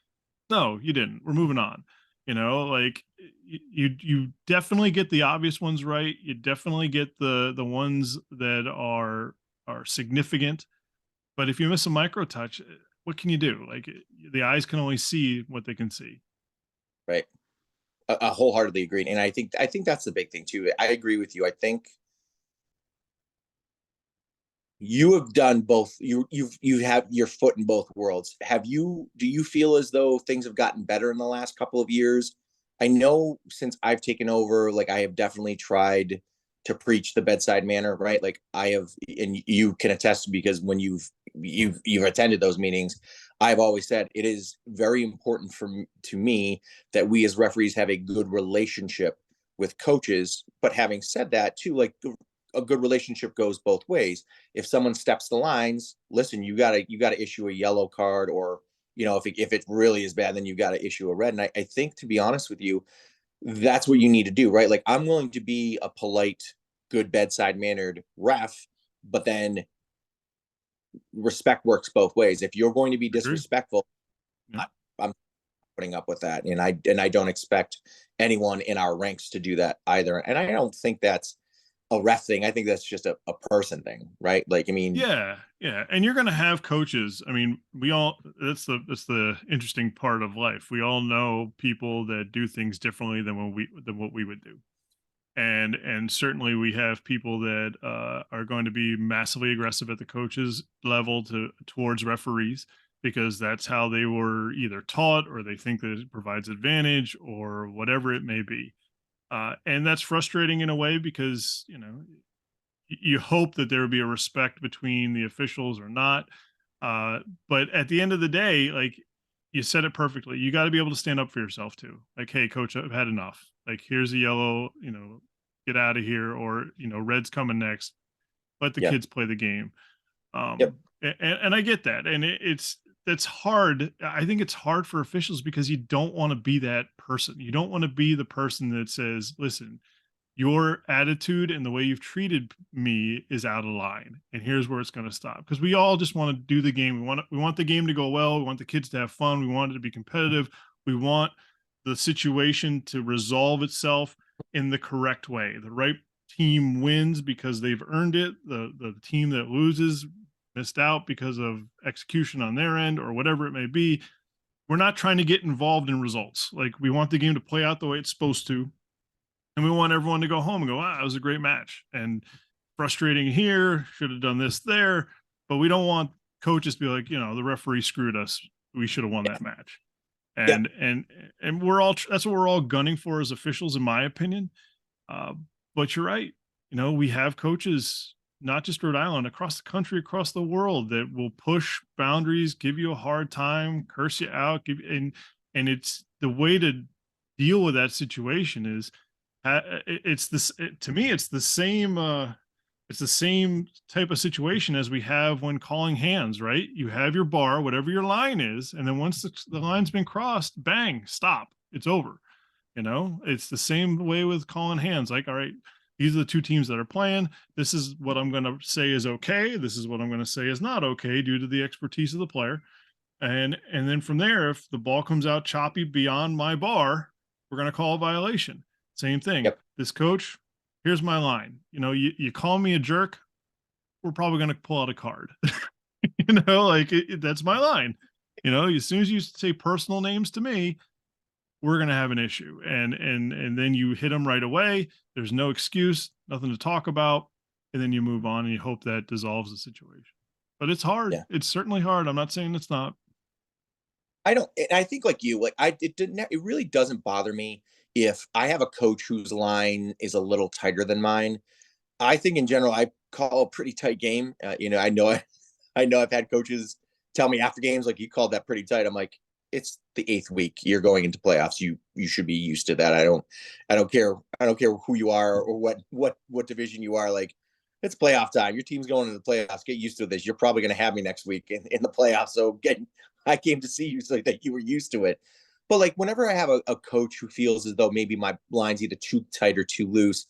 No, you didn't. We're moving on. Like you definitely get the obvious ones right. You definitely get the ones that are significant. But if you miss a micro touch, what can you do? Like the eyes can only see what they can see. Right. I wholeheartedly agree, and I think that's the big thing too. I agree with you. I think you have done both. You have your foot in both worlds. Do you feel as though things have gotten better in the last couple of years? I know since I've taken over, like I have definitely tried to preach the bedside manner, right? Like I have, and you can attest because when you've attended those meetings, I've always said it is very important to me that we as referees have a good relationship with coaches. But having said that, too, like a good relationship goes both ways. If someone steps the lines, listen, you gotta issue a yellow card, or if it really is bad, then you gotta issue a red. And I think, to be honest with you, that's what you need to do, right? Like I'm willing to be a polite, good bedside mannered ref, but then respect works both ways. If you're going to be Agree. disrespectful, Yeah. I, I'm putting up with that, and I don't expect anyone in our ranks to do that either. And I don't think that's a ref thing. I think that's just a person thing, right? Like, I mean, Yeah, yeah, and you're gonna have coaches. I mean, we all that's the interesting part of life. We all know people that do things differently than what we would do. And certainly we have people that are going to be massively aggressive at the coaches level towards referees because that's how they were either taught or they think that it provides advantage or whatever it may be. And that's frustrating in a way because you hope that there would be a respect between the officials or not. Uh, but at the end of the day, like you said it perfectly, you got to be able to stand up for yourself too. Like, hey, coach, I've had enough. Like, here's a yellow, get out of here, or, red's coming next. Let the Yep. kids play the game. Yep. And I get that. And that's hard. I think it's hard for officials because you don't want to be that person. You don't want to be the person that says, listen, your attitude and the way you've treated me is out of line, and here's where it's going to stop. Because we all just want to do the game. We want the game to go well. We want the kids to have fun. We want it to be competitive. We want the situation to resolve itself in the correct way. The right team wins because they've earned it. The team that loses missed out because of execution on their end, or whatever it may be. We're not trying to get involved in results. Like, we want the game to play out the way it's supposed to, and we want everyone to go home and go, wow, it was a great match. And frustrating here, should have done this there. But we don't want coaches to be like, the referee screwed us. We should have won that match. Yep. And we're all, that's what we're all gunning for as officials, in my opinion. Uh, but you're right. We have coaches, not just Rhode Island, across the country, across the world, that will push boundaries, give you a hard time, curse you out, and it's the way to deal with that situation is, it's this, to me, it's the same type of situation as we have when calling hands, right? You have your bar, whatever your line is, and then once the line's been crossed, bang, stop, it's over. It's the same way with calling hands. Like, all right, these are the two teams that are playing. This is what I'm going to say is okay. This is what I'm going to say is not okay, due to the expertise of the player. And then from there, if the ball comes out choppy beyond my bar, we're going to call a violation. Same thing. Yep. This coach, here's my line. You call me a jerk, we're probably going to pull out a card. Like, that's my line. As soon as you say personal names to me, we're going to have an issue. And then you hit them right away. There's no excuse, nothing to talk about. And then you move on and you hope that dissolves the situation. But it's hard. Yeah. It's certainly hard. I'm not saying it's not. I don't, and I think like you, like it didn't, it really doesn't bother me if I have a coach whose line is a little tighter than mine. I think in general, I call a pretty tight game. I know I've had coaches tell me after games, like, you called that pretty tight. I'm like, it's the 8th week. You're going into playoffs. You should be used to that. I don't care. I don't care who you are or what division you are. Like, it's playoff time. Your team's going into the playoffs. Get used to this. You're probably going to have me next week in the playoffs. So I came to see you so that you were used to it. But like, whenever I have a coach who feels as though maybe my line's either too tight or too loose,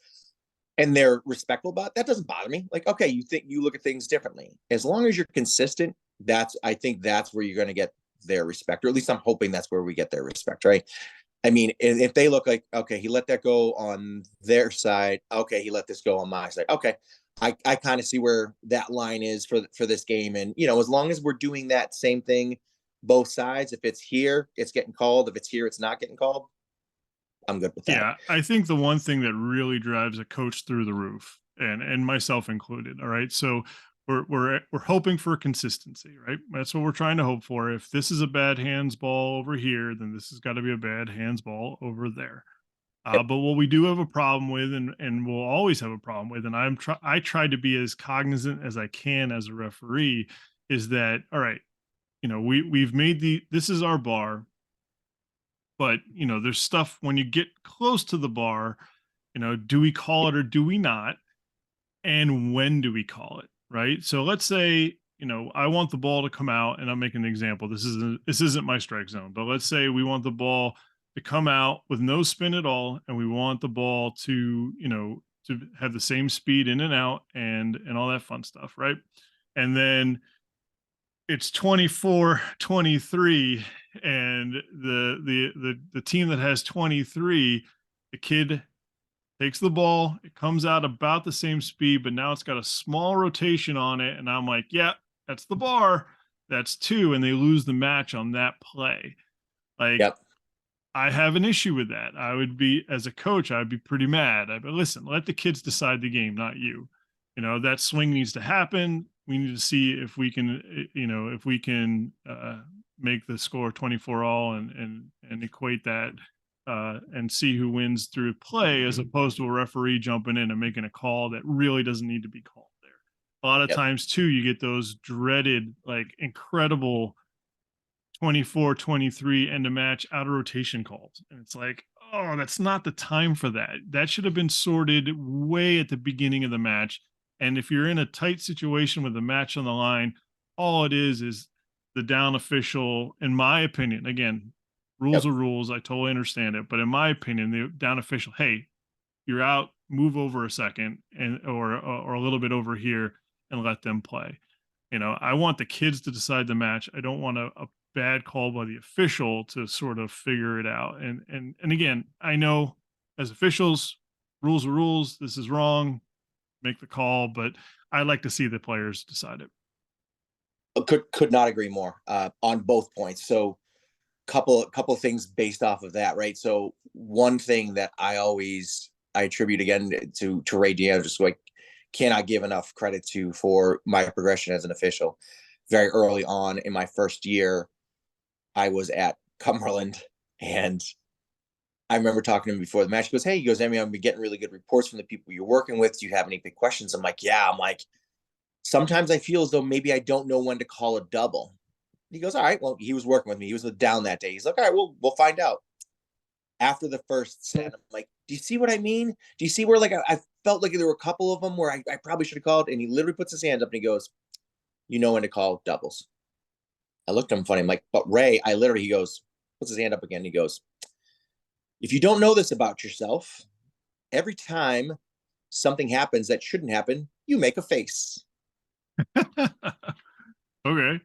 and they're respectful about it, that doesn't bother me. Like, okay, you look at things differently. As long as you're consistent, I think that's where you're going to get their respect, or at least I'm hoping that's where we get their respect, right? I mean, if they look like, okay, he let that go on their side, okay, he let this go on my side, okay, I kind of see where that line is for this game. And as long as we're doing that same thing, both sides, if it's here, it's getting called. If it's here, it's not getting called. I'm good with that. Yeah, I think the one thing that really drives a coach through the roof, and myself included. All right, so we're hoping for consistency, right? That's what we're trying to hope for. If this is a bad hands ball over here, then this has got to be a bad hands ball over there. Yep. But what we do have a problem with, and we'll always have a problem with, and I try to be as cognizant as I can as a referee, is that, all right, we've made this is our bar, but there's stuff when you get close to the bar, do we call it or do we not? And when do we call it? Right. So let's say, I want the ball to come out, and I'm making an example. This isn't my strike zone, but let's say we want the ball to come out with no spin at all, and we want the ball to have the same speed in and out, and all that fun stuff, right? And then it's 24-23, and the team that has 23, the kid takes the ball, it comes out about the same speed, but now it's got a small rotation on it, and I'm like, yeah, that's the bar, that's 2, and they lose the match on that play. Like, Yep. I have an issue with that. I would be, as a coach, I'd be pretty mad. I'd be, listen, let the kids decide the game, not you. That swing needs to happen. We need to see if we can, make the score 24 all, and equate that, and see who wins through play, as opposed to a referee jumping in and making a call that really doesn't need to be called there. A lot of Yep. times too, you get those dreaded, like, incredible 24-23 end of match out of rotation calls. And it's like, oh, that's not the time for that. That should have been sorted way at the beginning of the match. And if you're in a tight situation with a match on the line, all it is the down official, in my opinion, again, rules Yep. are rules. I totally understand it. But in my opinion, the down official, hey, you're out, move over a second and or a little bit over here and let them play. You know, I want the kids to decide the match. I don't want a bad call by the official to sort of figure it out. And again, I know as officials, rules are rules. This is wrong. Make the call, but I like to see the players decide it. Could not agree more on both points. So couple of things based off of that, right? So one thing that I attribute again to Ray Diaz, just like cannot give enough credit to for my progression as an official. Very early on in my first year, I was at Cumberland, and I remember talking to him before the match. He goes, "Hey," he goes, "Emmy, I'm getting really good reports from the people you're working with. Do you have any big questions?" I'm like, "Yeah." I'm like, "Sometimes I feel as though maybe I don't know when to call a double." He goes, "All right." Well, he was working with me. He was down that day. He's like, "All right, we'll find out." After the first set, I'm like, "Do you see what I mean? Do you see where like I felt like there were a couple of them where I probably should have called?" And he literally puts his hand up and he goes, "You know when to call doubles." I looked at him funny. I'm like, "But Ray," he goes, puts his hand up again. He goes, "If you don't know this about yourself, every time something happens that shouldn't happen, you make a face." Okay.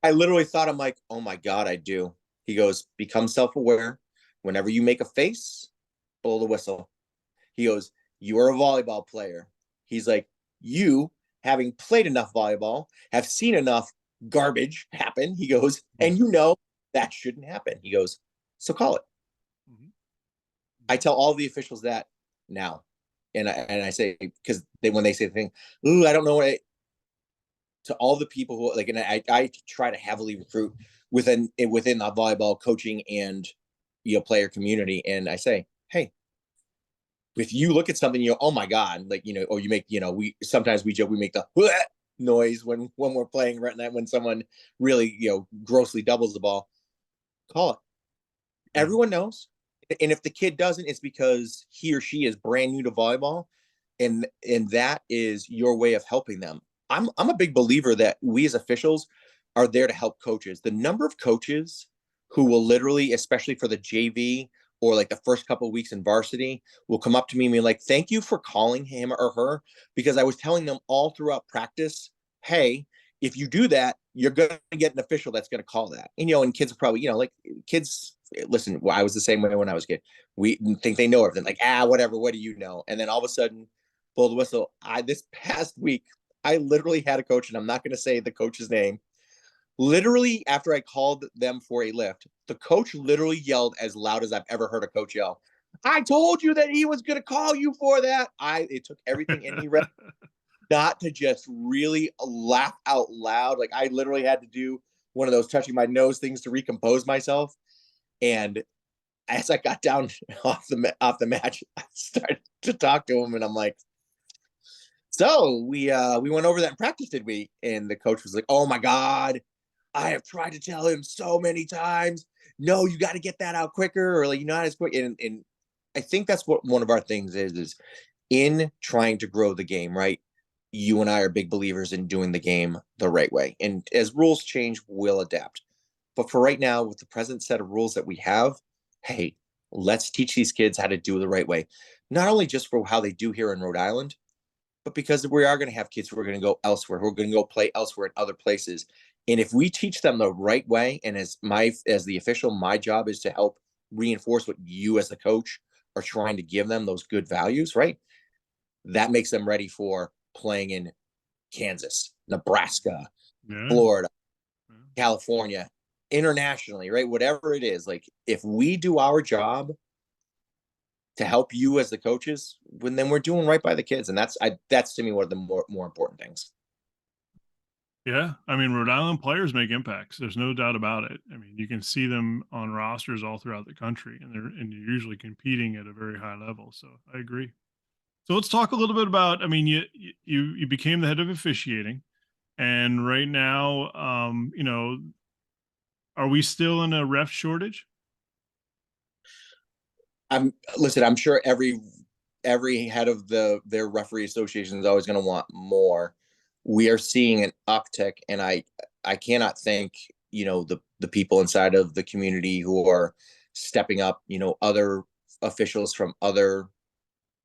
I literally thought, I'm like, "Oh my God, I do." He goes, "Become self aware. Whenever you make a face, blow the whistle." He goes, "You are a volleyball player." He's like, "You, having played enough volleyball, have seen enough garbage happen." He goes, "And you know that shouldn't happen." He goes, "So call it." Mhm. I tell all the officials that now. And I say, because when they say the thing, "Ooh, I don't know what I," to all the people who like, and I try to heavily recruit within the volleyball coaching and player community. And I say, "Hey, if you look at something, oh my God," like, or you make, we sometimes we joke, we make the noise when we're playing right now, when someone really, grossly doubles the ball, call it. Yeah. Everyone knows. And if the kid doesn't, it's because he or she is brand new to volleyball. And that is your way of helping them. I'm a big believer that we as officials are there to help coaches. The number of coaches who will literally, especially for the JV or like the first couple of weeks in varsity, will come up to me and be like, "Thank you for calling him or her, because I was telling them all throughout practice, hey, if you do that, you're going to get an official that's going to call that." And kids are probably, like kids, listen, well, I was the same way when I was a kid. We think they know everything, like, whatever, what do you know? And then all of a sudden, blow the whistle. This past week, I literally had a coach, and I'm not going to say the coach's name. Literally, after I called them for a lift, the coach literally yelled as loud as I've ever heard a coach yell, "I told you that he was going to call you for that." It took everything in me not to just really laugh out loud. Like, I literally had to do one of those touching my nose things to recompose myself. And as I got down off the match, I started to talk to him, and I'm like, "So we went over that in practice, did we?" And the coach was like, "Oh my God, I have tried to tell him so many times. No, you got to get that out quicker, or like, not as quick." And I think that's what one of our things is in trying to grow the game, right? You and I are big believers in doing the game the right way. And as rules change, we'll adapt. But for right now, with the present set of rules that we have, hey, let's teach these kids how to do it the right way. Not only just for how they do here in Rhode Island, but because we are going to have kids who are going to go elsewhere, who are going to go play elsewhere in other places. And if we teach them the right way, and as the official, my job is to help reinforce what you as the coach are trying to give them, those good values, right? That makes them ready for playing in Kansas, Nebraska, Yeah. Florida, California, internationally, right? Whatever it is, like, if we do our job to help you as the coaches, then we're doing right by the kids. And that's to me one of the more important things. Yeah, I mean, Rhode Island players make impacts. There's no doubt about it. I mean, you can see them on rosters all throughout the country, and you're usually competing at a very high level. So I agree. So let's talk a little bit about. I mean, you became the head of officiating, and right now, Are we still in a ref shortage? I'm sure every head of their referee association is always going to want more. We are seeing an uptick, and I cannot thank the people inside of the community who are stepping up. Other officials from other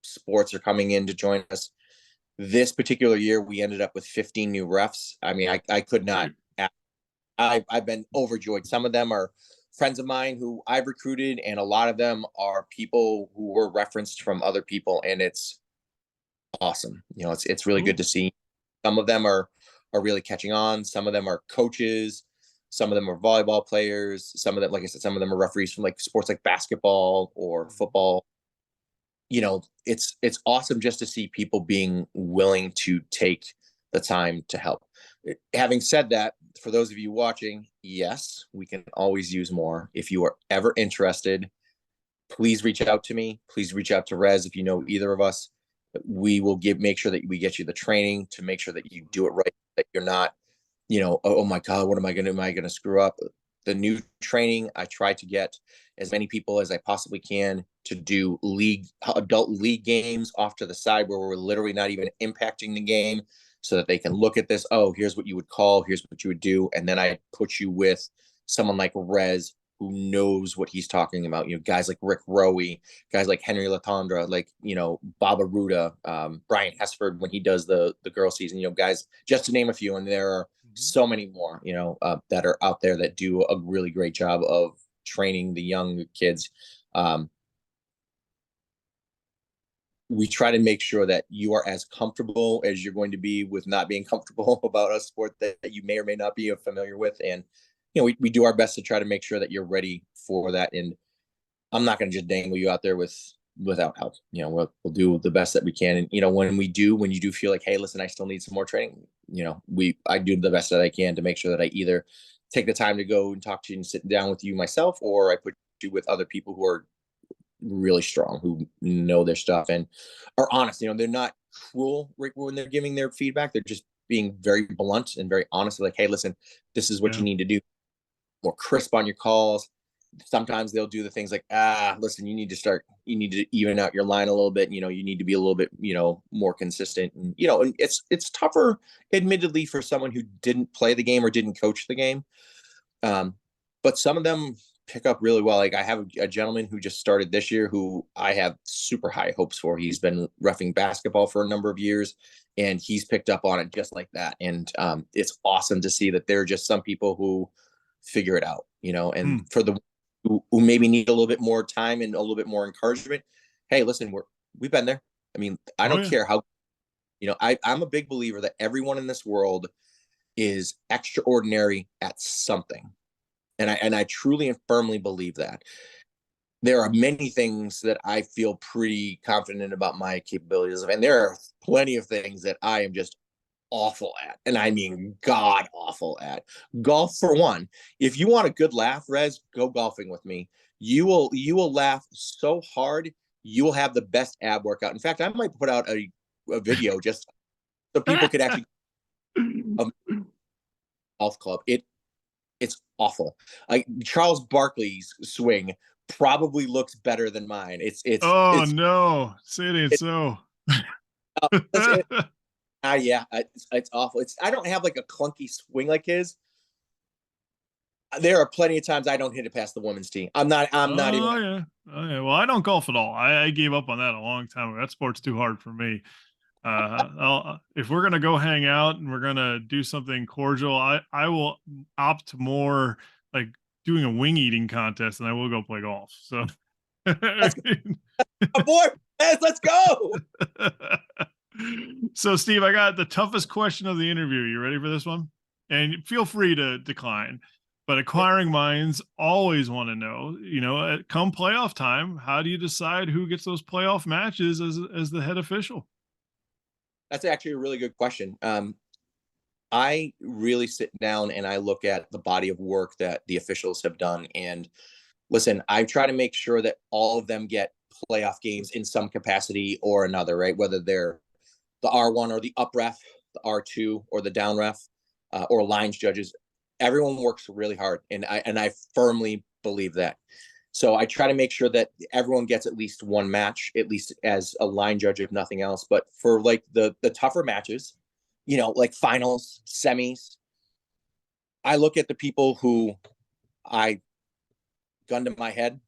sports are coming in to join us. This particular year, we ended up with 15 new refs. I mean, I could not. I've been overjoyed. Some of them are friends of mine who I've recruited, and a lot of them are people who were referenced from other people, and it's awesome. It's really good to see. Some of them are really catching on. Some of them are coaches. Some of them are volleyball players. Some of them, like I said, some of them are referees from like sports like basketball or football. It's awesome just to see people being willing to take the time to help. Having said that, for those of you watching, yes, we can always use more. If you are ever interested, please reach out to me. Please reach out to Rez if you know either of us. We will make sure that we get you the training to make sure that you do it right, that you're not, oh my God, what am I going to screw up? The new training, I try to get as many people as I possibly can to do adult league games off to the side where we're literally not even impacting the game, so that they can look at this. Oh, here's what you would call, here's what you would do. And then I put you with someone like Rez who knows what he's talking about. Guys like Rick Rowe, guys like Henry Latondra, like, Baba Ruda, Brian Hesford when he does the girl season, guys, just to name a few. And there are so many more, that are out there that do a really great job of training the young kids. We try to make sure that you are as comfortable as you're going to be with not being comfortable about a sport that you may or may not be familiar with. And, we do our best to try to make sure that you're ready for that. And I'm not going to just dangle you out there without help. We'll do the best that we can. And, when you do feel like, hey, listen, I still need some more training, I do the best that I can to make sure that I either take the time to go and talk to you and sit down with you myself, or I put you with other people who are really strong, who know their stuff and are honest. They're not cruel when they're giving their feedback. They're just being very blunt and very honest. Like, hey, listen, this is what you need to do. More crisp on your calls. Sometimes they'll do the things like, listen, you need to even out your line a little bit. You need to be a little bit, more consistent. And, and it's tougher, admittedly, for someone who didn't play the game or didn't coach the game. But some of them pick up really well. Like, I have a gentleman who just started this year who I have super high hopes for. He's been reffing basketball for a number of years, and he's picked up on it just like that. And it's awesome to see that there are just some people who figure it out, and for the who maybe need a little bit more time and a little bit more encouragement. Hey, listen, we've been there. I mean, I don't care how, I'm a big believer that everyone in this world is extraordinary at something. And I truly and firmly believe that. There are many things that I feel pretty confident about my capabilities of, and there are plenty of things that I am just awful at, and I mean god awful at. Golf, for one. If you want a good laugh, Rez, go golfing with me. You will laugh so hard, you will have the best ab workout. In fact, I might put out a video just so people could actually golf club. It's awful. Like, Charles Barkley's swing probably looks better than mine. Oh no, say it ain't so. Yeah, it's awful. I don't have like a clunky swing like his. There are plenty of times I don't hit it past the women's tee. I'm not even. Yeah. Oh, yeah. Well, I don't golf at all. I gave up on that a long time ago. That sport's too hard for me. If we're gonna go hang out and we're gonna do something cordial, I will opt more like doing a wing eating contest than I will go play golf. So, Boy, let's go. So, Steve, I got the toughest question of the interview. You ready for this one? And feel free to decline. But acquiring minds always want to know, come playoff time, how do you decide who gets those playoff matches as the head official? That's actually a really good question. I really sit down and I look at the body of work that the officials have done. And listen, I try to make sure that all of them get playoff games in some capacity or another, right? Whether they're the R1 or the up ref, the R2 or the down ref, or lines judges. everyone works really hard, and I firmly believe that. So I try to make sure that everyone gets at least one match, at least as a line judge, if nothing else. But for like the tougher matches, like finals, semis, I look at the people who I gun to my head.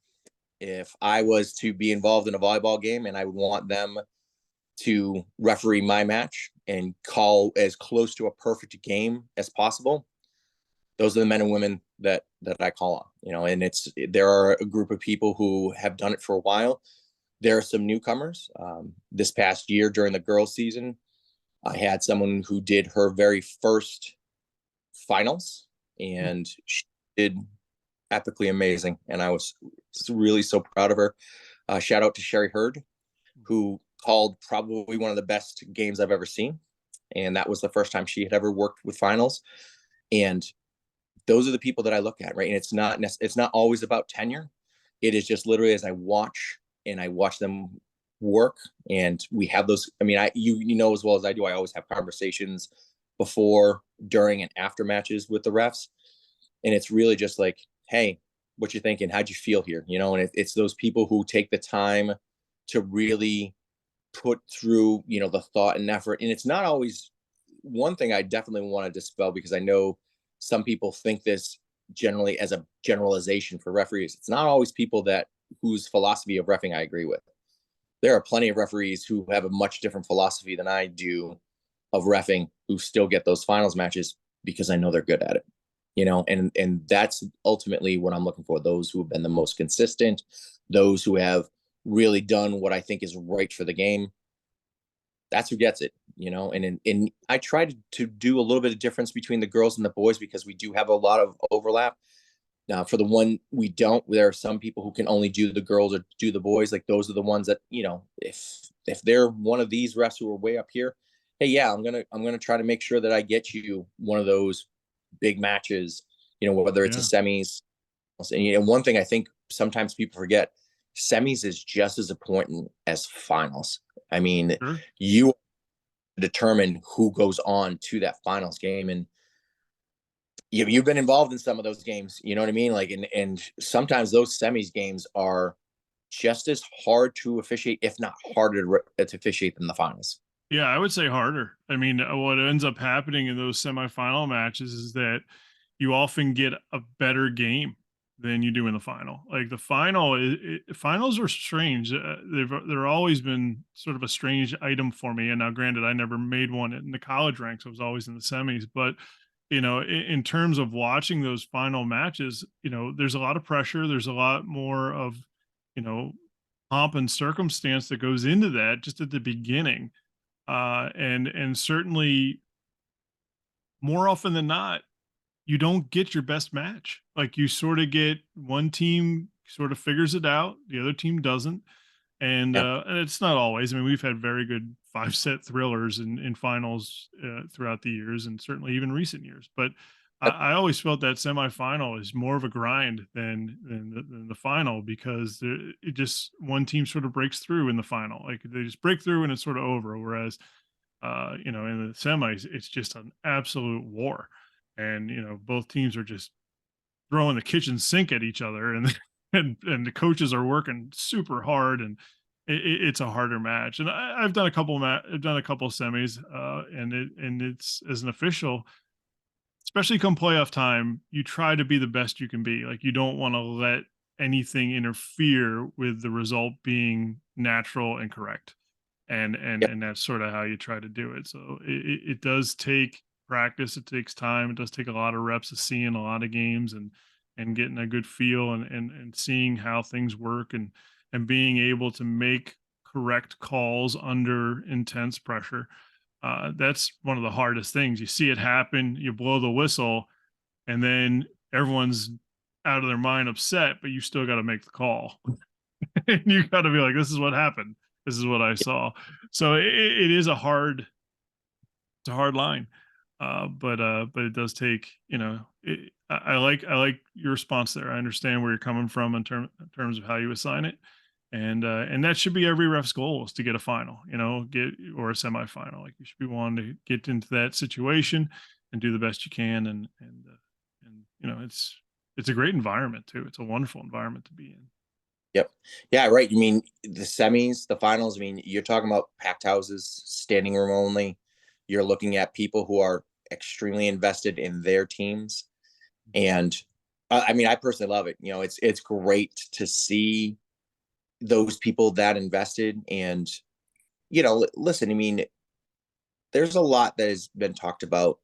If I was to be involved in a volleyball game and I would want them to referee my match and call as close to a perfect game as possible, those are the men and women that I call on, and there are a group of people who have done it for a while. There are some newcomers. This past year during the girls season, I had someone who did her very first finals, and she did epically amazing. And I was really so proud of her. Shout out to Sherry Hurd, who called probably one of the best games I've ever seen. And that was the first time she had ever worked with finals. And those are the people that I look at, right? And it's not always about tenure. It is just literally as I watch them work, and we have those. I mean, you know as well as I do, I always have conversations before, during, and after matches with the refs, and it's really just like, hey, what you thinking? How'd you feel here? And it's those people who take the time to really put through, the thought and effort. And it's not always one thing I definitely want to dispel, because I know some people think this generally as a generalization for referees. It's not always people whose philosophy of reffing I agree with. There are plenty of referees who have a much different philosophy than I do of reffing, who still get those finals matches because I know they're good at it. And that's ultimately what I'm looking for. Those who have been the most consistent, those who have really done what I think is right for the game. That's who gets it, and I try to do a little bit of difference between the girls and the boys, because we do have a lot of overlap. Now, for the one we don't, there are some people who can only do the girls or do the boys. Like, those are the ones that, if they're one of these refs who are way up here, hey, yeah, I'm gonna try to make sure that I get you one of those big matches, whether it's a semis. And one thing I think sometimes people forget, semis is just as important as finals. I mean, you determine who goes on to that finals game, and you've been involved in some of those games. You know what I mean? Like, and sometimes those semis games are just as hard to officiate, if not harder to officiate than the finals. Yeah, I would say harder. I mean, what ends up happening in those semifinal matches is that you often get a better game than you do in the final. Like, the finals are strange. They're always been sort of a strange item for me. And now, granted, I never made one in the college ranks. I was always in the semis. But in terms of watching those final matches, there's a lot of pressure. There's a lot more of pomp and circumstance that goes into that just at the beginning. And certainly, more often than not, you don't get your best match. Like, you sort of get one team sort of figures it out, the other team doesn't. And Yeah. and it's not always. I mean, we've had very good 5-set thrillers in finals throughout the years, and certainly even recent years. But I always felt that semifinal is more of a grind than the final, because it just, one team sort of breaks through in the final. Like, they just break through and it's sort of over. Whereas in the semis, it's just an absolute war, and both teams are just throwing the kitchen sink at each other, and and the coaches are working super hard, and it's a harder match. And I've done I've done a couple semis, and it's, as an official, especially come playoff time, you try to be the best you can be. Like, you don't want to let anything interfere with the result being natural and correct. And that's sort of how you try to do it. So it does take practice. It takes time. It does take a lot of reps of seeing a lot of games, and getting a good feel, and seeing how things work, and being able to make correct calls under intense pressure. That's one of the hardest things. You see it happen, you blow the whistle, and then everyone's out of their mind upset, but you still got to make the call. And you got to be like, this is what happened. This is what I saw. So it is it's a hard line. But it does take, I like your response there. I understand where you're coming from in terms of how you assign it. And that should be every ref's goal, is to get a final, or a semifinal. Like, you should be wanting to get into that situation and do the best you can, and it's a great environment too. It's a wonderful environment to be in. Yep. Yeah, right. You mean the semis, the finals? I mean, you're talking about packed houses, standing room only. You're looking at people who are extremely invested in their teams, and I mean, I personally love it. It's great to see those people that invested. And listen, I mean, there's a lot that has been talked about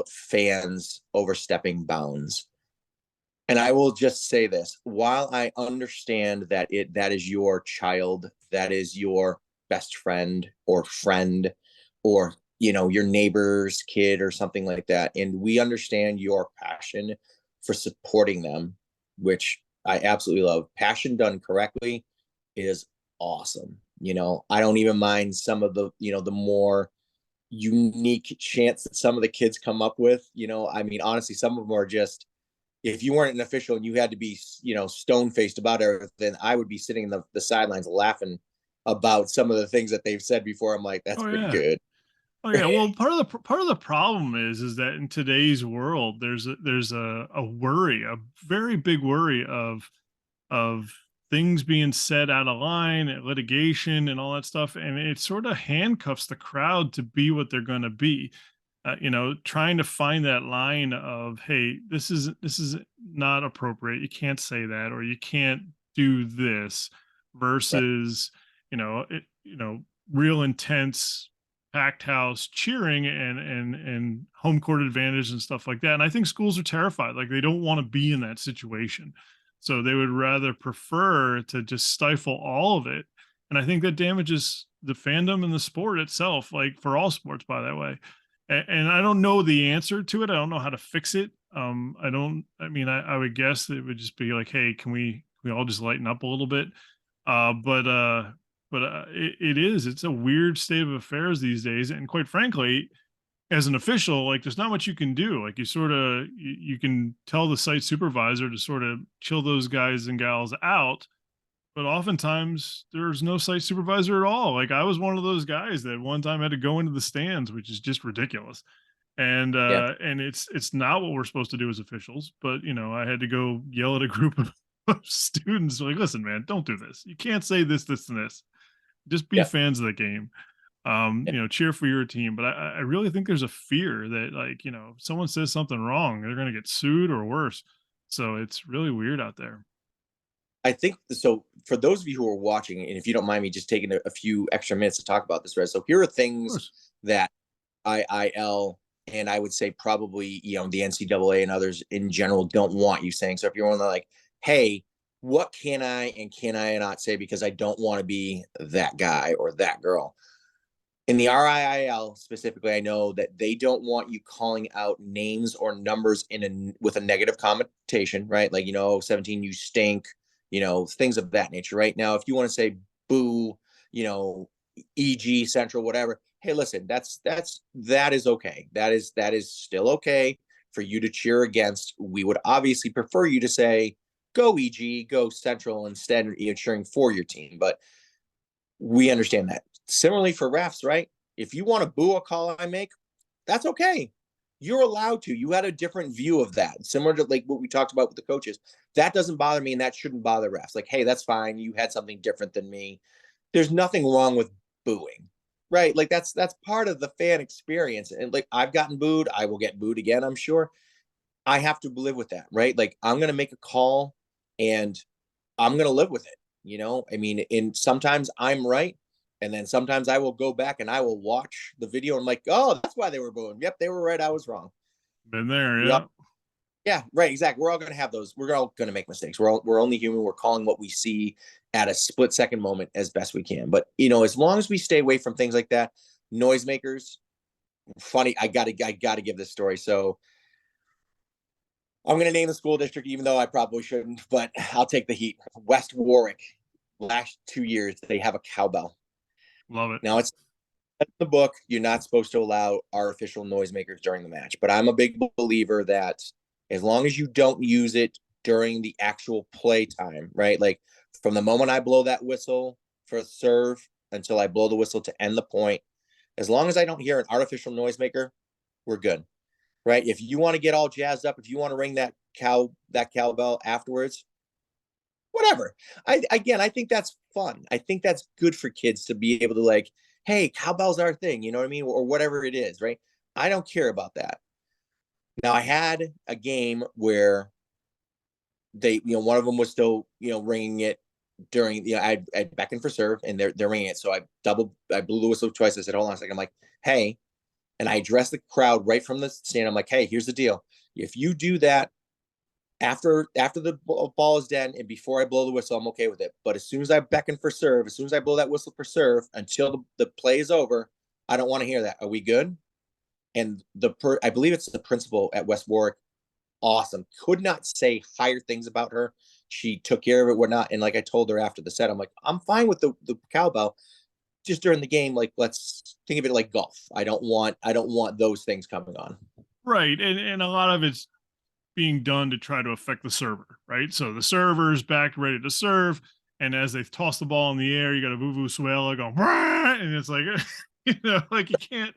fans overstepping bounds. And I will just say this, while I understand that that is your child, that is your best friend or your neighbor's kid or something like that, and we understand your passion for supporting them, which I absolutely love. Passion done correctly is awesome. I don't even mind some of the more unique chants that some of the kids come up with. I mean, honestly, some of them are just, if you weren't an official and you had to be, stone faced about everything, I would be sitting in the sidelines laughing about some of the things that they've said before. I'm like, that's Oh pretty yeah. good. Oh yeah. Well, part of the problem is that in today's world, there's a worry, a very big worry of things being said out of line, litigation, and all that stuff, and it sort of handcuffs the crowd to be what they're going to be. Trying to find that line of, hey, this is not appropriate. You can't say that, or you can't do this, Right. versus real intense packed house cheering and home court advantage and stuff like that. And I think schools are terrified, like they don't want to be in that situation, so they would rather prefer to just stifle all of it. And I think that damages the fandom and the sport itself, like for all sports, by that way. And I don't know the answer to it. I don't know how to fix it. I don't. I mean, I would guess it would just be like, hey, can we all just lighten up a little bit? It is. It's a weird state of affairs these days, and quite frankly, as an official, like there's not much you can do. Like you can tell the site supervisor to sort of chill those guys and gals out, but oftentimes there's no site supervisor at all. Like I was one of those guys that one time had to go into the stands, which is just ridiculous. Yeah. And it's not what we're supposed to do as officials, but I had to go yell at a group of students like, listen, man, don't do this. You can't say this, this, and this. Just be Yeah. fans of the game. Yeah. Cheer for your team. But I really think there's a fear that, like, if someone says something wrong, they're gonna get sued or worse. So it's really weird out there. I think so. For those of you who are watching, and if you don't mind me just taking a few extra minutes to talk about this, Red. So here are Of things course. that RIIL, and I would say probably the NCAA and others in general don't want you saying. So if you're like, hey, what can I and can I not say because I don't want to be that guy or that girl? In the RIIL specifically, I know that they don't want you calling out names or numbers with a negative connotation, right? Like 17, you stink, things of that nature. Right now, if you want to say boo, you know, EG Central, whatever. Hey, listen, that is okay. That is still okay for you to cheer against. We would obviously prefer you to say go EG, go Central instead, cheering for your team, but we understand that. Similarly for refs, right? If you want to boo a call I make, that's okay. You're allowed to. You had a different view of that, similar to like what we talked about with the coaches. That doesn't bother me, and that shouldn't bother refs. Like, hey, that's fine. You had something different than me. There's nothing wrong with booing, right? Like that's part of the fan experience. And like I've gotten booed, I will get booed again, I'm sure. I have to live with that, right? Like I'm gonna make a call, and I'm gonna live with it. I mean, in sometimes I'm right, and then sometimes I will go back and I will watch the video and I'm like, oh, that's why they were booing. Yep, they were right. I was wrong. Been there, We all, yeah. yeah, right, exactly. We're all gonna have those. We're all gonna make mistakes. We're only human. We're calling what we see at a split second moment as best we can. But as long as we stay away from things like that, noisemakers. Funny, I gotta give this story. So I'm going to name the school district, even though I probably shouldn't, but I'll take the heat. West Warwick, last 2 years, they have a cowbell. Love it. Now, it's in the book, you're not supposed to allow artificial noisemakers during the match, but I'm a big believer that as long as you don't use it during the actual play time, right? Like from the moment I blow that whistle for serve until I blow the whistle to end the point, as long as I don't hear an artificial noisemaker, we're good. right? If you want to get all jazzed up, if you want to ring that cowbell afterwards, whatever. I think that's fun. I think that's good for kids to be able to like, hey, cowbell's our thing, you know what I mean? Or whatever it is, right? I don't care about that. Now I had a game where one of them was still, ringing it during, I'd beckoned for serve and they're ringing it. So I blew the whistle twice. I said, hold on a second. I'm like, hey, and I addressed the crowd right from the stand. I'm like, hey, here's the deal. If you do that after the ball is dead and before I blow the whistle, I'm okay with it. But as soon as I beckon for serve, as soon as I blow that whistle for serve, until the play is over, I don't want to hear that. Are we good? And I believe it's the principal at West Warwick. Awesome. Could not say higher things about her. She took care of it, whatnot. And like I told her after the set, I'm like, I'm fine with the cowbell. Just during the game, like let's think of it like golf. I don't want those things coming on. Right. And a lot of it's being done to try to affect the server, right? So the server's back ready to serve. And as they toss the ball in the air, you got a Vuvuzuela going, and it's like, like you can't.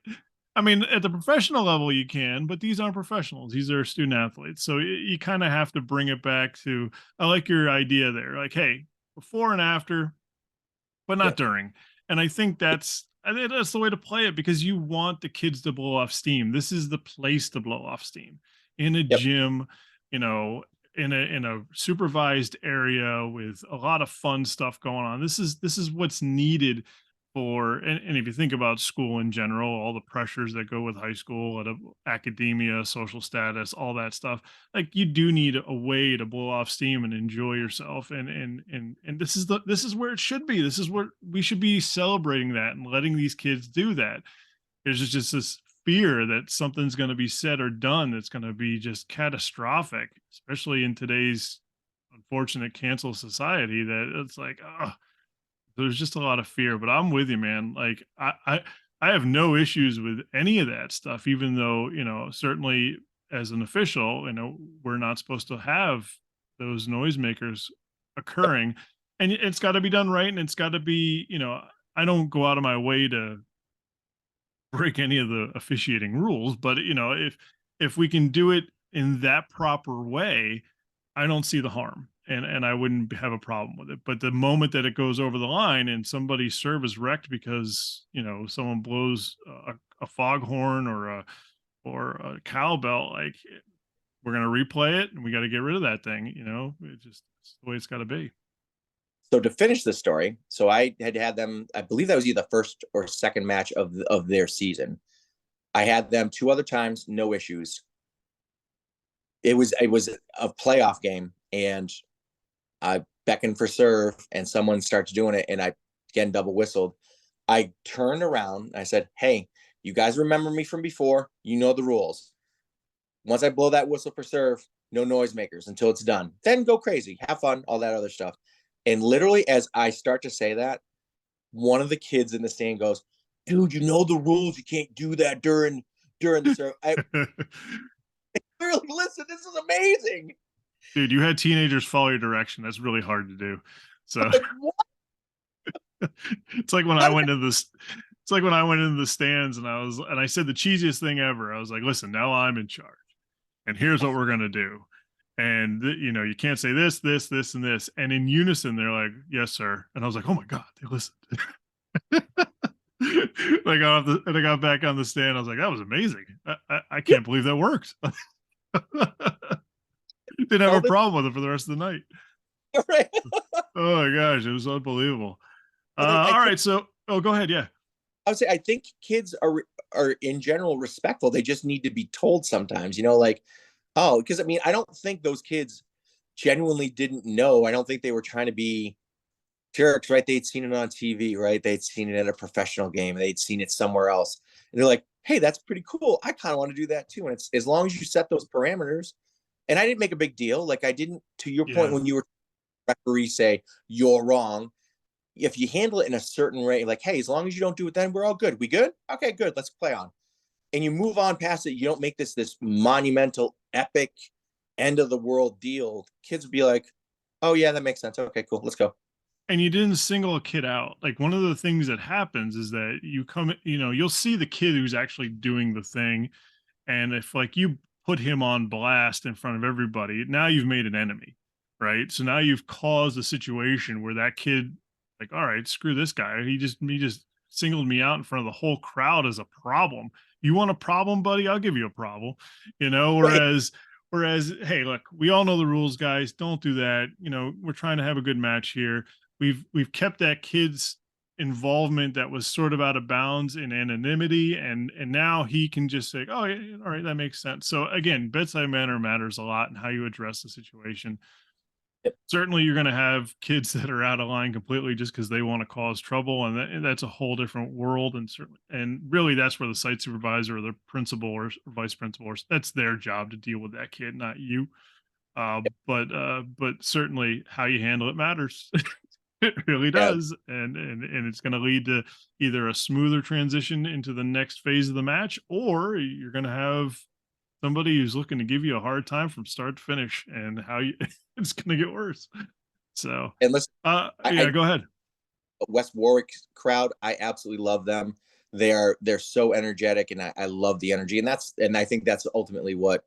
I mean, at the professional level, you can, but these aren't professionals. These are student athletes. So you kind of have to bring it back to, I like your idea there. Like, hey, before and after, but not Yep. during. And I think that's the way to play it because you want the kids to blow off steam. This is the place to blow off steam in a Yep. gym, you know, in a supervised area with a lot of fun stuff going on. This is what's needed for and if you think about school in general, all the pressures that go with high school, academia, social status, all that stuff, like you do need a way to blow off steam and enjoy yourself and this is where it should be. This is where we should be celebrating that and letting these kids do that. There's just this fear that something's going to be said or done that's going to be just catastrophic, especially in today's unfortunate cancel society, that it's like, oh, there's just a lot of fear. But I'm with you, man. Like I have no issues with any of that stuff, even though, certainly as an official, we're not supposed to have those noisemakers occurring. And it's got to be done right. And it's got to be, I don't go out of my way to break any of the officiating rules, but if we can do it in that proper way, I don't see the harm, and I wouldn't have a problem with it. But the moment that it goes over the line and somebody's serve is wrecked because someone blows a foghorn or a cowbell, like we're gonna replay it and we got to get rid of that thing. It's the way it's got to be. So to finish the story, so I had them. I believe that was either the first or second match of their season. I had them two other times, no issues. It was a playoff game, and I beckoned for serve, and someone starts doing it, and I again double whistled. I turned around. I said, "Hey, you guys remember me from before? You know the rules. Once I blow that whistle for serve, no noisemakers until it's done. Then go crazy, have fun, all that other stuff." And literally, as I start to say that, one of the kids in the stand goes, "Dude, you know the rules. You can't do that during the serve." I literally listen. This is amazing. Dude, you had teenagers follow your direction. That's really hard to do. So Like, what? it's like when I went into this. It's like when I went into the stands and I said the cheesiest thing ever. I was like, "Listen, now I'm in charge, and here's what we're gonna do." And you can't say this, this, this, and this. And in unison, they're like, "Yes, sir." And I was like, "Oh my god, they listened." And I got back on the stand. I was like, "That was amazing. I can't believe that worked." Didn't have a problem with it for the rest of the night. Right? Oh my gosh, it was unbelievable. Like, All right, so go ahead. Yeah, I would say I think kids are in general respectful. They just need to be told sometimes, like, oh, because I mean, I don't think those kids genuinely didn't know. I don't think they were trying to be jerks, right? They'd seen it on TV, right? They'd seen it at a professional game. They'd seen it somewhere else. And they're like, hey, that's pretty cool. I kind of want to do that too. And it's as long as you set those parameters. And I didn't make a big deal. Like I didn't, to your point, yeah. when you were referee say you're wrong. If you handle it in a certain way, like, hey, as long as you don't do it, then we're all good. We good? Okay, good. Let's play on. And you move on past it. You don't make this monumental, epic, end of the world deal. Kids would be like, oh yeah, that makes sense. Okay, cool. Let's go. And you didn't single a kid out. Like one of the things that happens is that you'll see the kid who's actually doing the thing And if like you put him on blast in front of everybody, now you've made an enemy, right? So now you've caused a situation where that kid, like, all right, screw this guy. He just singled me out in front of the whole crowd as a problem. You want a problem, buddy? I'll give you a problem. You know, Right. whereas, hey, look, we all know the rules, guys. Don't do that. You know, we're trying to have a good match here. We've kept that kid's involvement that was sort of out of bounds in anonymity, and now he can just say, oh yeah, all right, that makes sense. So again, bedside manner matters a lot, and how you address the situation. Yep. Certainly you're going to have kids that are out of line completely just because they want to cause trouble, and that's a whole different world. And certainly, and really that's where the site supervisor or the principal or vice principal, or that's their job to deal with that kid, not you. But certainly how you handle it matters. It really Yeah. does, and it's going to lead to either a smoother transition into the next phase of the match, or you're going to have somebody who's looking to give you a hard time from start to finish, and how you it's going to get worse. So, And listen, yeah, I go ahead. West Warwick crowd, I absolutely love them. They're so energetic, and I love the energy, and I think that's ultimately what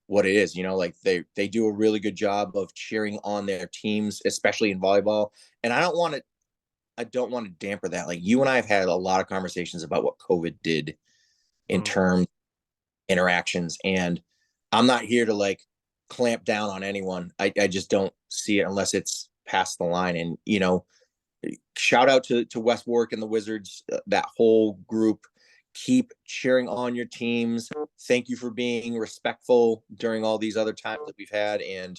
it is. You know, like they do a really good job of cheering on their teams, especially in volleyball. And I don't want to damper that. Like, you and I have had a lot of conversations about what COVID did in Oh, terms interactions, and I'm not here to like clamp down on anyone. I just don't see it unless it's past the line. And shout out to West Warwick and the Wizards, that whole group. Keep cheering on your teams. Thank you for being respectful during all these other times that we've had, and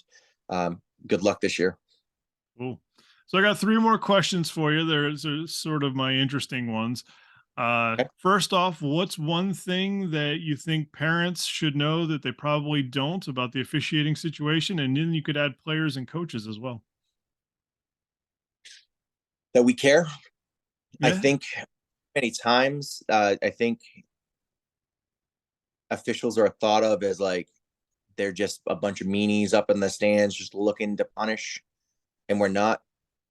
good luck this year. cool. So I got three more questions for you. There's sort of my interesting ones. Okay. First off, what's one thing that you think parents should know that they probably don't about the officiating situation? And then you could add players and coaches as well. That we care. I Yeah. think many times, I think officials are thought of as like they're just a bunch of meanies up in the stands just looking to punish, and we're not.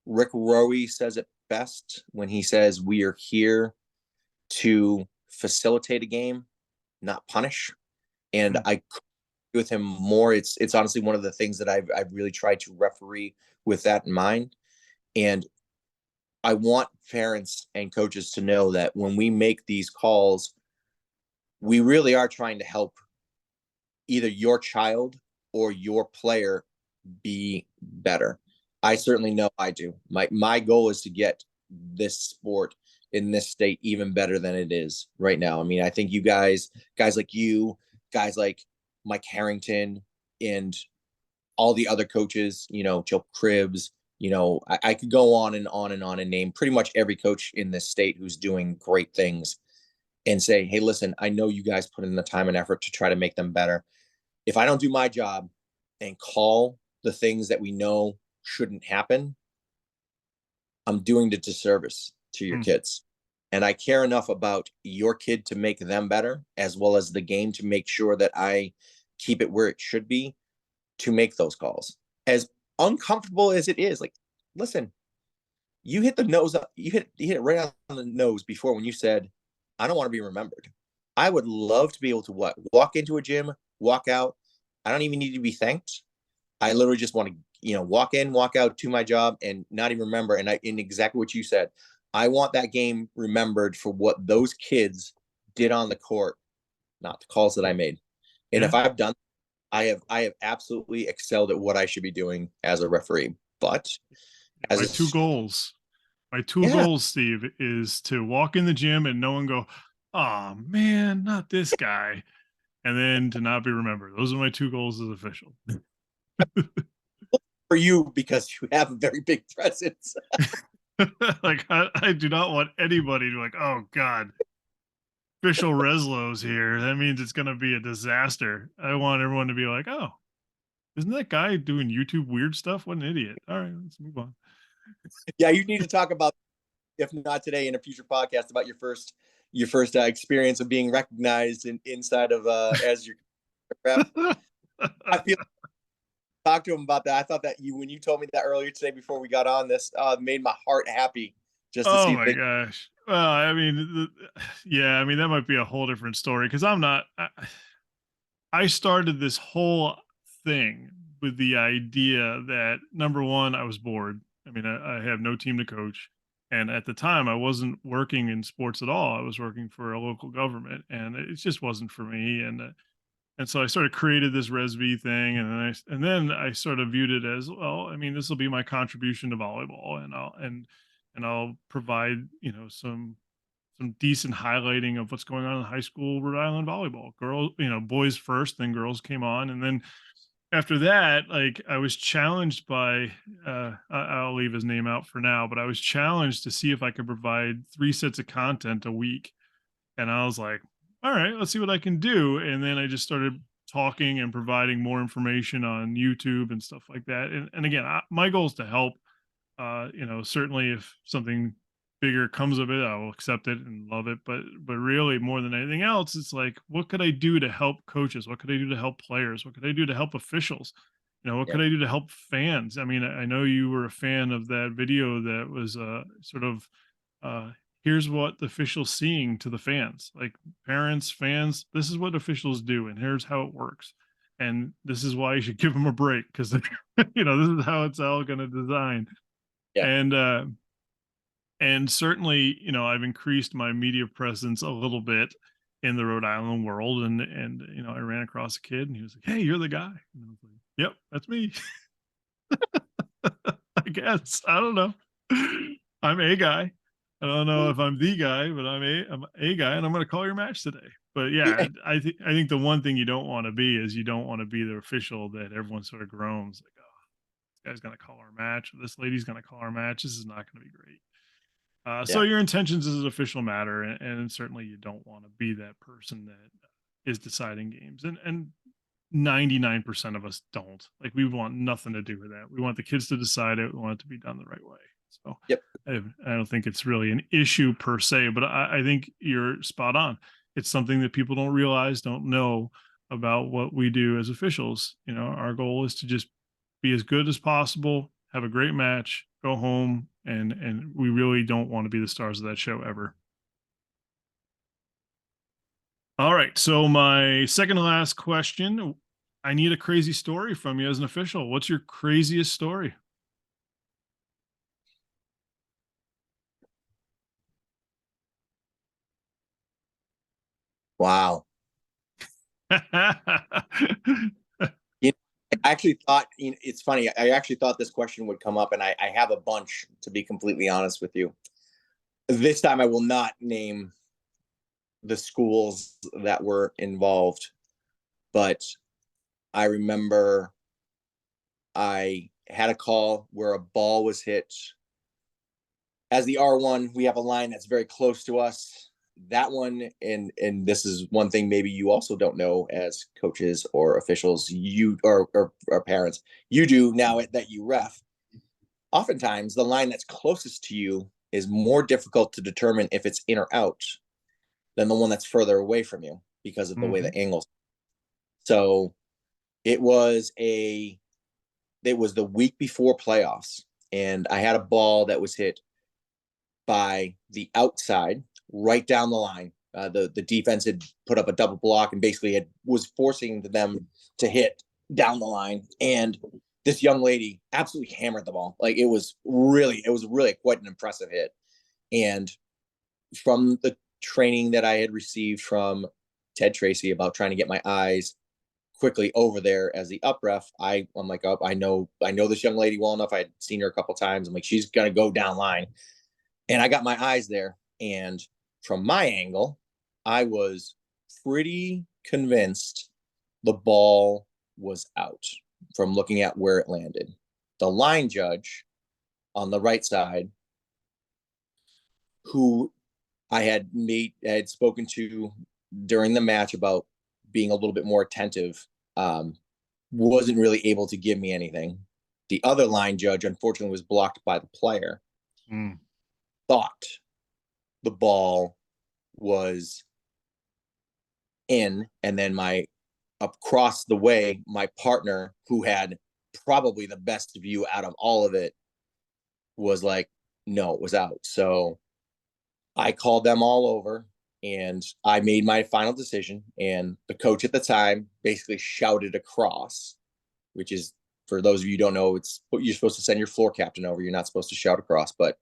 Rick Rowe says it best when he says we are here to facilitate a game, not punish. And Mm, I agree with him more. It's honestly one of the things that I've really tried to referee with that in mind. And I want parents and coaches to know that when we make these calls, we really are trying to help either your child or your player be better. I certainly know I do. My goal is to get this sport in this state even better than it is right now. I mean, I think you guys like you, guys like Mike Harrington, and all the other coaches, Joe Cribbs, I could go on and on and on and name pretty much every coach in this state who's doing great things, and say, hey, listen, I know you guys put in the time and effort to try to make them better. If I don't do my job and call the things that we know shouldn't happen, I'm doing the disservice to your mm, kids. And I care enough about your kid to make them better, as well as the game to make sure that I keep it where it should be, to make those calls. As uncomfortable as it is, like, listen, you hit the nose up, you hit it right on the nose before when you said, I don't want to be remembered. I would love to be able to walk into a gym, walk out. I don't even need to be thanked. I literally just want to, walk in, walk out, to my job, and not even remember. And in exactly what you said, I want that game remembered for what those kids did on the court, not the calls that I made. And if yeah. I've done, I have absolutely excelled at what I should be doing as a referee. But as My a, two goals. My two yeah, goals, Steve, is to walk in the gym and no one go, oh man, not this guy. And then to not be remembered. Those are my two goals as official. for you, because you have a very big presence. Like I do not want anybody to like, oh God, official Reslow's here. That means it's gonna be a disaster. I want everyone to be like, oh, isn't that guy doing YouTube weird stuff? What an idiot. All right, let's move on. Yeah, you need to talk about, if not today, in a future podcast, about your first experience of being recognized inside of as your ref. I feel talk to him about that. I thought that when you told me that earlier today before we got on this, made my heart happy just to Oh see my things. gosh. Well, I mean, yeah, I mean that might be a whole different story because I'm not. I started this whole thing with the idea that number one, I was bored. I mean, I have no team to coach. And at the time, I wasn't working in sports at all. I was working for a local government, and it just wasn't for me. And so I sort of created this ResV thing, and then I sort of viewed it as, well, I mean, this will be my contribution to volleyball, and I'll provide, some decent highlighting of what's going on in high school Rhode Island volleyball. Girls, boys first, then girls came on, and then after that, like, I was challenged by, I'll leave his name out for now, but I was challenged to see if I could provide 3 sets of content a week, and I was like, all right, let's see what I can do. And then I just started talking and providing more information on YouTube and stuff like that. And again, my goal is to help. Certainly if something bigger comes of it, I will accept it and love it. But really, more than anything else, it's like, what could I do to help coaches? What could I do to help players? What could I do to help officials? What Yeah. could I do to help fans? I mean, I know you were a fan of that video that was sort of uh, here's what the officials seeing to the fans, like parents, fans. This is what officials do, and here's how it works. And this is why you should give them a break, because this is how it's all going to design. Yeah. And certainly, I've increased my media presence a little bit in the Rhode Island world, and I ran across a kid, and he was like, "Hey, you're the guy." And I was like, "Yep, that's me." I guess. I don't know. I'm a guy. I don't know if I'm the guy, but I'm a guy, and I'm going to call your match today. But yeah, Yeah. I think the one thing you don't want to be is you don't want to be the official that everyone sort of groans like, "Oh, this guy's going to call our match, or this lady's going to call our match. This is not going to be great." So Yeah. your intentions as an official matter, and certainly you don't want to be that person that is deciding games. And 99% of us don't. Like, we want nothing to do with that. We want the kids to decide it. We want it to be done the right way. So Yep. I don't think it's really an issue per se, but I think you're spot on. It's something that people don't realize, don't know about what we do as officials. Our goal is to just be as good as possible, have a great match, go home, and we really don't want to be the stars of that show ever. All right. So my second to last question, I need a crazy story from you as an official. What's your craziest story? Wow. You know, I actually thought, it's funny. I actually thought this question would come up, and I have a bunch, to be completely honest with you. This time I will not name the schools that were involved, but I remember I had a call where a ball was hit. As the R1, we have a line that's very close to us. That one, and this is one thing maybe you also don't know as coaches or officials, you or parents, you do now that you ref. Oftentimes, the line that's closest to you is more difficult to determine if it's in or out than the one that's further away from you because of the way Mhm. the angles. So it was the week before playoffs, and I had a ball that was hit by the outside right down the line. The defense had put up a double block and basically was forcing them to hit down the line, and this young lady absolutely hammered the ball. Like, it was really quite an impressive hit. And from the training that I had received from Ted Tracy about trying to get my eyes quickly over there as the up ref, I'm like, oh, I know this young lady well enough. I had seen her a couple times. I'm like, she's gonna go down line. And I got my eyes there. And from my angle, I was pretty convinced the ball was out from looking at where it landed. The line judge on the right side, who I had spoken to during the match about being a little bit more attentive, wasn't really able to give me anything. The other line judge, unfortunately, was blocked by the player. Mm. Thought the ball was in, and then my across the way, my partner, who had probably the best view out of all of it, was like, no, it was out. So I called them all over, and I made my final decision. And the coach at the time basically shouted across, which is, for those of you who don't know, it's what you're supposed to send your floor captain over. You're not supposed to shout across, but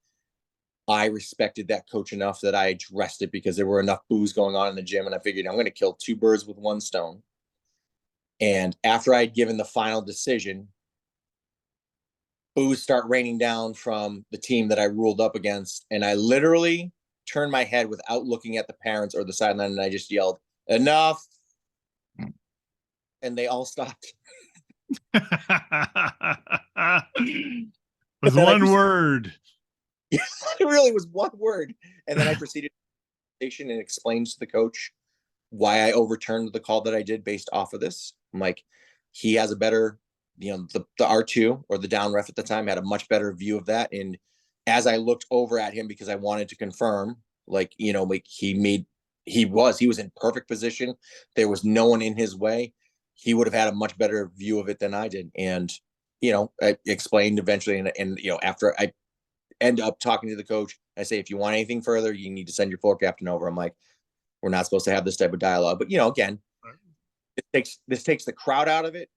I respected that coach enough that I addressed it because there were enough boos going on in the gym, and I figured I'm going to kill two birds with one stone. And after I had given the final decision, boos start raining down from the team that I ruled up against, and I literally turned my head without looking at the parents or the sideline, and I just yelled, "Enough!" And they all stopped. With one word. It really was one word. And then I proceeded to station and explained to the coach why I overturned the call that I did based off of this. I'm like, he has a better, the R2 or the down ref at the time had a much better view of that. And as I looked over at him, because I wanted to confirm, like he was in perfect position. There was no one in his way. He would have had a much better view of it than I did. And, I explained eventually. And after I end up talking to the coach, I say, if you want anything further, you need to send your floor captain over. I'm like, we're not supposed to have this type of dialogue. But, again, this takes the crowd out of it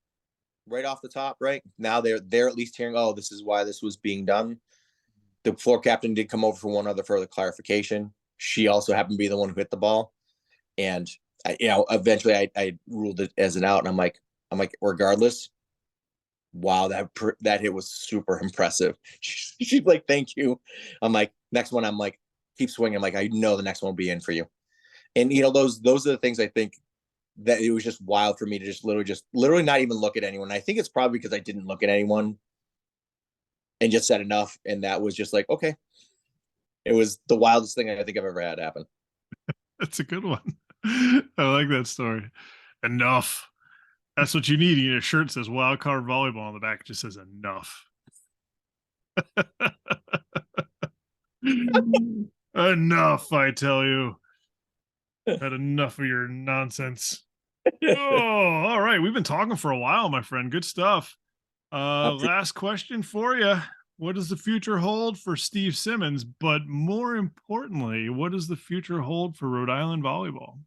right off the top, right? Now they're at least hearing, oh, this is why this was being done. The floor captain did come over for one other further clarification. She also happened to be the one who hit the ball. And, eventually I ruled it as an out. And I'm like, regardless, wow, that hit was super impressive. She's like, thank you. I'm like, next one, I'm like, keep swinging. I'm like, I know the next one will be in for you. And, those are the things I think that it was just wild for me to just literally not even look at anyone. I think it's probably because I didn't look at anyone and just said enough. And that was just like, okay. It was the wildest thing I think I've ever had happen. That's a good one. I like that story. Enough. That's what you need. You need a shirt that says wild card volleyball on the back. It just says enough. Enough, I tell you. Had enough of your nonsense. Oh, all right. We've been talking for a while, my friend. Good stuff. Last question for you. What does the future hold for Steve Simmons? But more importantly, what does the future hold for Rhode Island volleyball?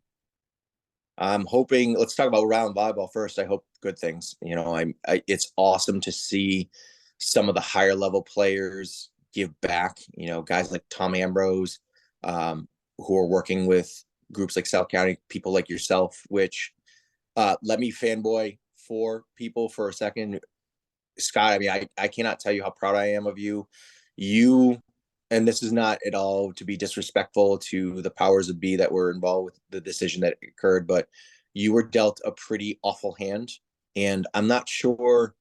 I'm hoping, let's talk about Rhode Island volleyball first. I hope good things. It's awesome to see some of the higher level players give back, guys like Tom Ambrose, who are working with groups like South County, people like yourself, which let me fanboy for people for a second. Scott, I mean, I cannot tell you how proud I am of you. And this is not at all to be disrespectful to the powers of be that were involved with the decision that occurred, but you were dealt a pretty awful hand. And I'm not sure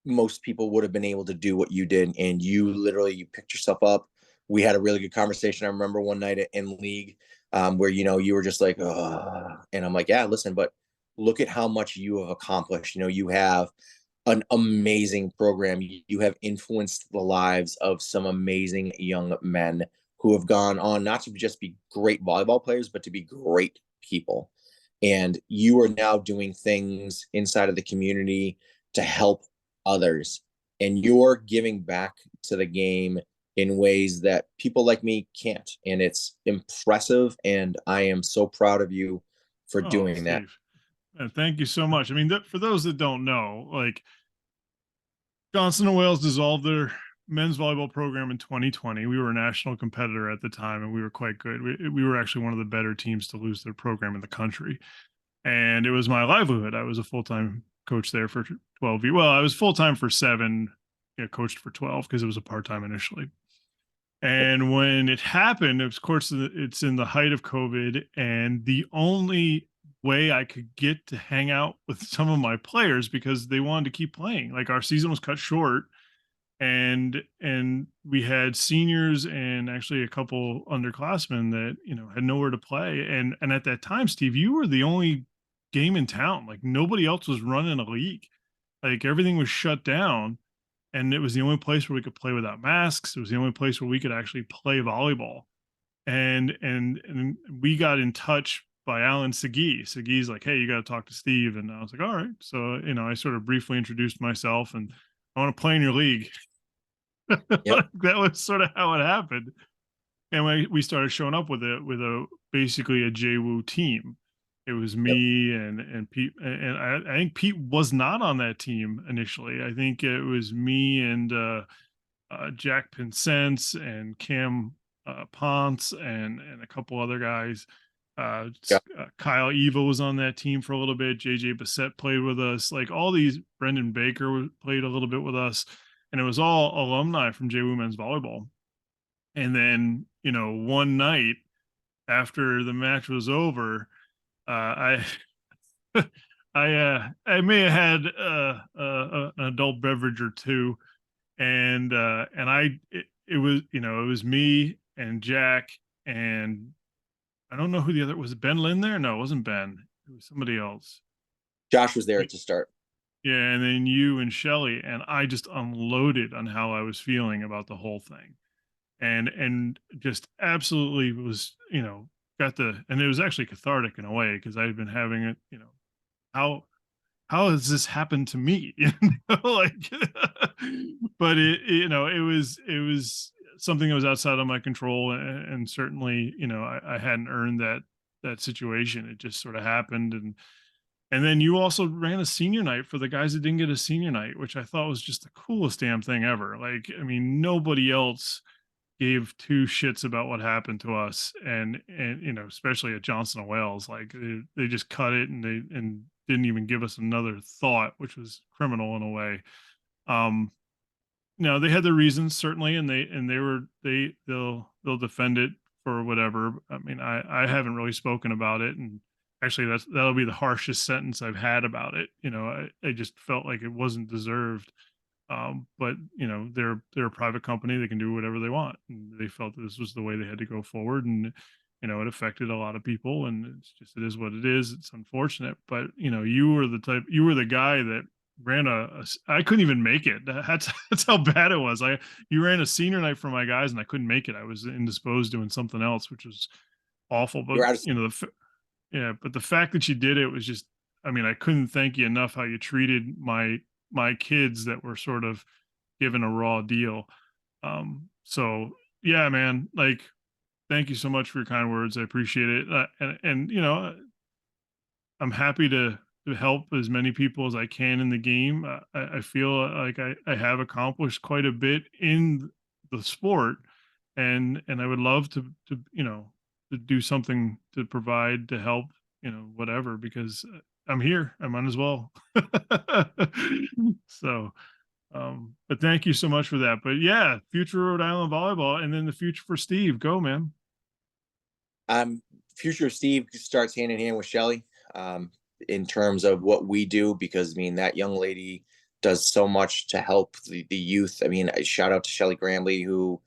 most people would have been able to do what you did. And you picked yourself up. We had a really good conversation. I remember one night in league where, you were just like, and I'm like, yeah, listen, but look at how much you have accomplished. You have an amazing program. You have influenced the lives of some amazing young men who have gone on not to just be great volleyball players, but to be great people. And you are now doing things inside of the community to help others. And you're giving back to the game in ways that people like me can't. And it's impressive. And I am so proud of you for doing that. Thank you so much. I mean, for those that don't know, like Johnson and Wales dissolved their men's volleyball program in 2020. We were a national competitor at the time, and we were quite good. We were actually one of the better teams to lose their program in the country. And it was my livelihood. I was a full-time coach there for 12 years. Well, I was full-time for 7, coached for 12 because it was a part-time initially. And when it happened, of course, it's in the height of COVID, and the only way I could get to hang out with some of my players, because they wanted to keep playing. Like, our season was cut short, and we had seniors and actually a couple underclassmen that, had nowhere to play. And at that time, Steve, you were the only game in town. Like, nobody else was running a league. Like, everything was shut down. And it was the only place where we could play without masks. It was the only place where we could actually play volleyball. And we got in touch by Alan Segui. Segui's like, hey, you got to talk to Steve. And I was like, all right. So, I sort of briefly introduced myself, and I want to play in your league. Yep. That was sort of how it happened. And we started showing up with a basically a JWU team. It was Yep. me and Pete, and I think Pete was not on that team initially. I think it was me and Jack Pincence and Cam Ponce and a couple other guys. Yeah. Kyle Eva was on that team for a little bit. JJ Bassett played with us. Like all these, Brendan Baker played a little bit with us, and it was all alumni from J Women's Volleyball. And then, one night after the match was over, I I may have had an adult beverage or two, and it was it was me and Jack, and I don't know who the other was. Ben Lynn there? No, it wasn't Ben. It was somebody else. Josh was there to start. Yeah, and then you and Shelly, and I just unloaded on how I was feeling about the whole thing. And just absolutely was, got and it was actually cathartic in a way because I had been having it, how has this happened to me? Like, but it was something that was outside of my control, and certainly, I hadn't earned that situation. It just sort of happened, and then you also ran a senior night for the guys that didn't get a senior night, which I thought was just the coolest damn thing ever. Like, I mean, nobody else gave two shits about what happened to us, and especially at Johnson and Wales, like they just cut it, and didn't even give us another thought, which was criminal in a way. um they had their reasons, certainly, and they'll defend it for whatever. I mean, I haven't really spoken about it, and actually that'll be the harshest sentence I've had about it. I just felt like it wasn't deserved. But they're a private company. They can do whatever they want. And they felt that this was the way they had to go forward. And, it affected a lot of people, and it is what it is. It's unfortunate, but you were the guy that ran I couldn't even make it. That's how bad it was. You ran a senior night for my guys, and I couldn't make it. I was indisposed doing something else, which was awful. But, You're out of yeah, but the fact that you did it was just, I mean, I couldn't thank you enough how you treated my kids that were sort of given a raw deal. So yeah, man, like, thank you so much for your kind words. I appreciate it. And I'm happy to help as many people as I can in the game. I feel like I have accomplished quite a bit in the sport, and I would love to do something to provide, to help, whatever, because I'm here. I might as well. So, but thank you so much for that. But yeah, future Rhode Island volleyball, and then the future for Steve. Go, man. Future Steve starts hand in hand with Shelly, in terms of what we do, because I mean that young lady does so much to help the youth. I mean, I shout out to Shelly Gramley, who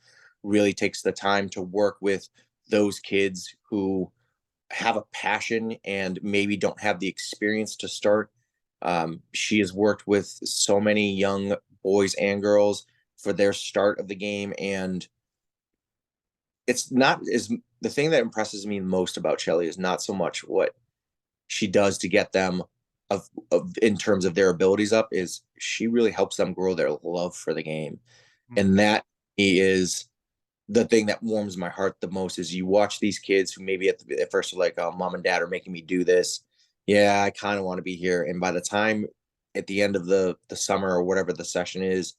really takes the time to work with those kids who have a passion and maybe don't have the experience to start. She has worked with so many young boys and girls for their start of the game, and it's not as the thing that impresses me most about Shelly is not so much what she does to get them of in terms of their abilities up, is she really helps them grow their love for the game. And that is the thing that warms my heart the most. Is you watch these kids who maybe at first are like, oh, mom and dad are making me do this. Yeah, I kind of want to be here. And by the time at the end of the summer or whatever the session is,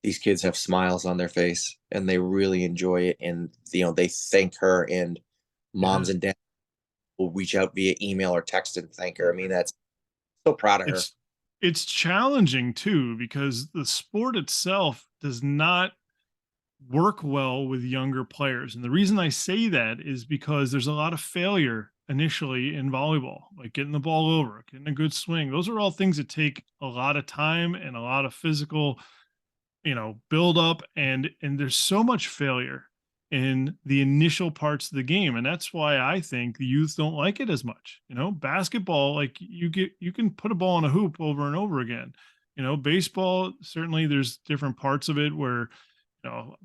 these kids have smiles on their face and they really enjoy it. And, they thank her, and Yeah. moms and dads will reach out via email or text and thank her. I mean, that's so proud of her. It's challenging too, because the sport itself does not work well with younger players. And the reason I say that is because there's a lot of failure initially in volleyball, like getting the ball over, getting a good swing. Those are all things that take a lot of time and a lot of physical, build up, and there's so much failure in the initial parts of the game. And that's why I think the youth don't like it as much. Basketball, like you can put a ball in a hoop over and over again. Baseball, certainly there's different parts of it where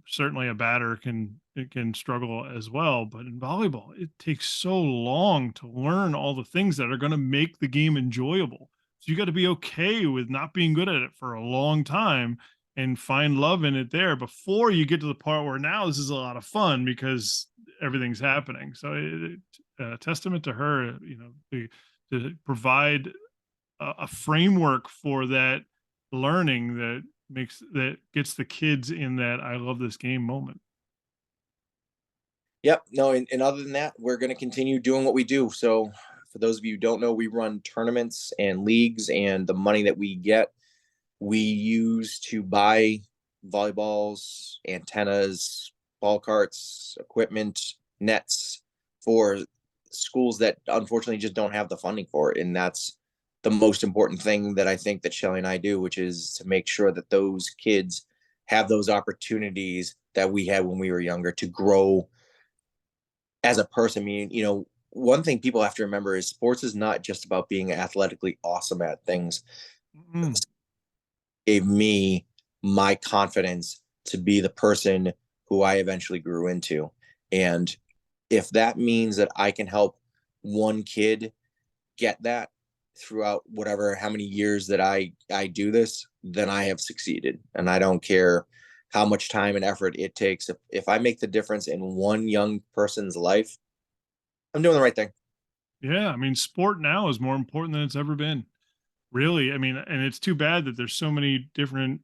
certainly a batter can struggle as well. But in volleyball, it takes so long to learn all the things that are going to make the game enjoyable. So you got to be okay with not being good at it for a long time, and find love in it there before you get to the part where now this is a lot of fun because everything's happening. So testament to her, to provide a framework for that learning that gets the kids in that I love this game moment. Yep. No, and other than that, we're going to continue doing what we do. So, for those of you who don't know, we run tournaments and leagues, and the money that we get, we use to buy volleyballs, antennas, ball carts, equipment, nets for schools that unfortunately just don't have the funding for it. And that's the most important thing that I think that Shelly and I do, which is to make sure that those kids have those opportunities that we had when we were younger to grow as a person. I mean, one thing people have to remember is sports is not just about being athletically awesome at things. Mm. Gave me my confidence to be the person who I eventually grew into. And if that means that I can help one kid get that throughout whatever how many years that I do this, then I have succeeded. And I don't care how much time and effort it takes. If I make the difference in one young person's life, I'm doing the right thing. Yeah, I mean, sport now is more important than it's ever been. Really, I mean, and it's too bad that there's so many different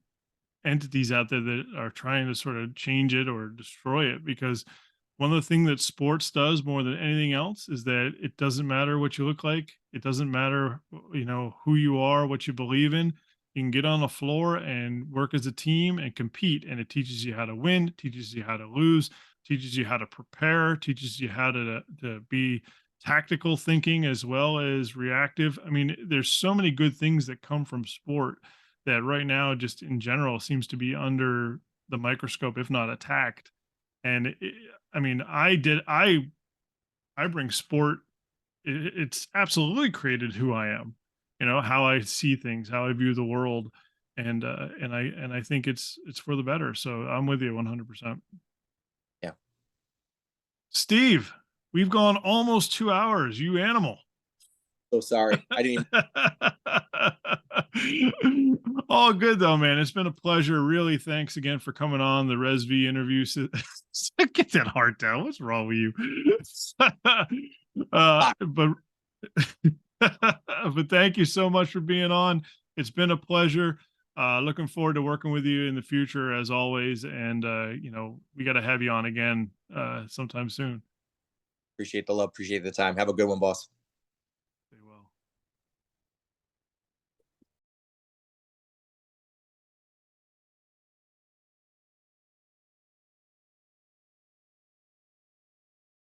entities out there that are trying to sort of change it or destroy it, because one of the things that sports does more than anything else is that it doesn't matter what you look like. It doesn't matter, who you are, what you believe in. You can get on the floor and work as a team and compete. And it teaches you how to win, teaches you how to lose, teaches you how to prepare, teaches you how to be tactical thinking as well as reactive. I mean, there's so many good things that come from sport that right now, just in general, seems to be under the microscope, if not attacked. And I mean, I bring sport. It's absolutely created who I am, how I see things, how I view the world. And I think it's for the better. So I'm with you 100%. Yeah. Steve, we've gone almost 2 hours, you animal. So sorry. I didn't All good though, man. It's been a pleasure. Really, thanks again for coming on the ResV interview. Get that heart down. What's wrong with you? But but thank you so much for being on. It's been a pleasure. Looking forward to working with you in the future as always. And we got to have you on again sometime soon. appreciate the love, appreciate the time. Have a good one, boss.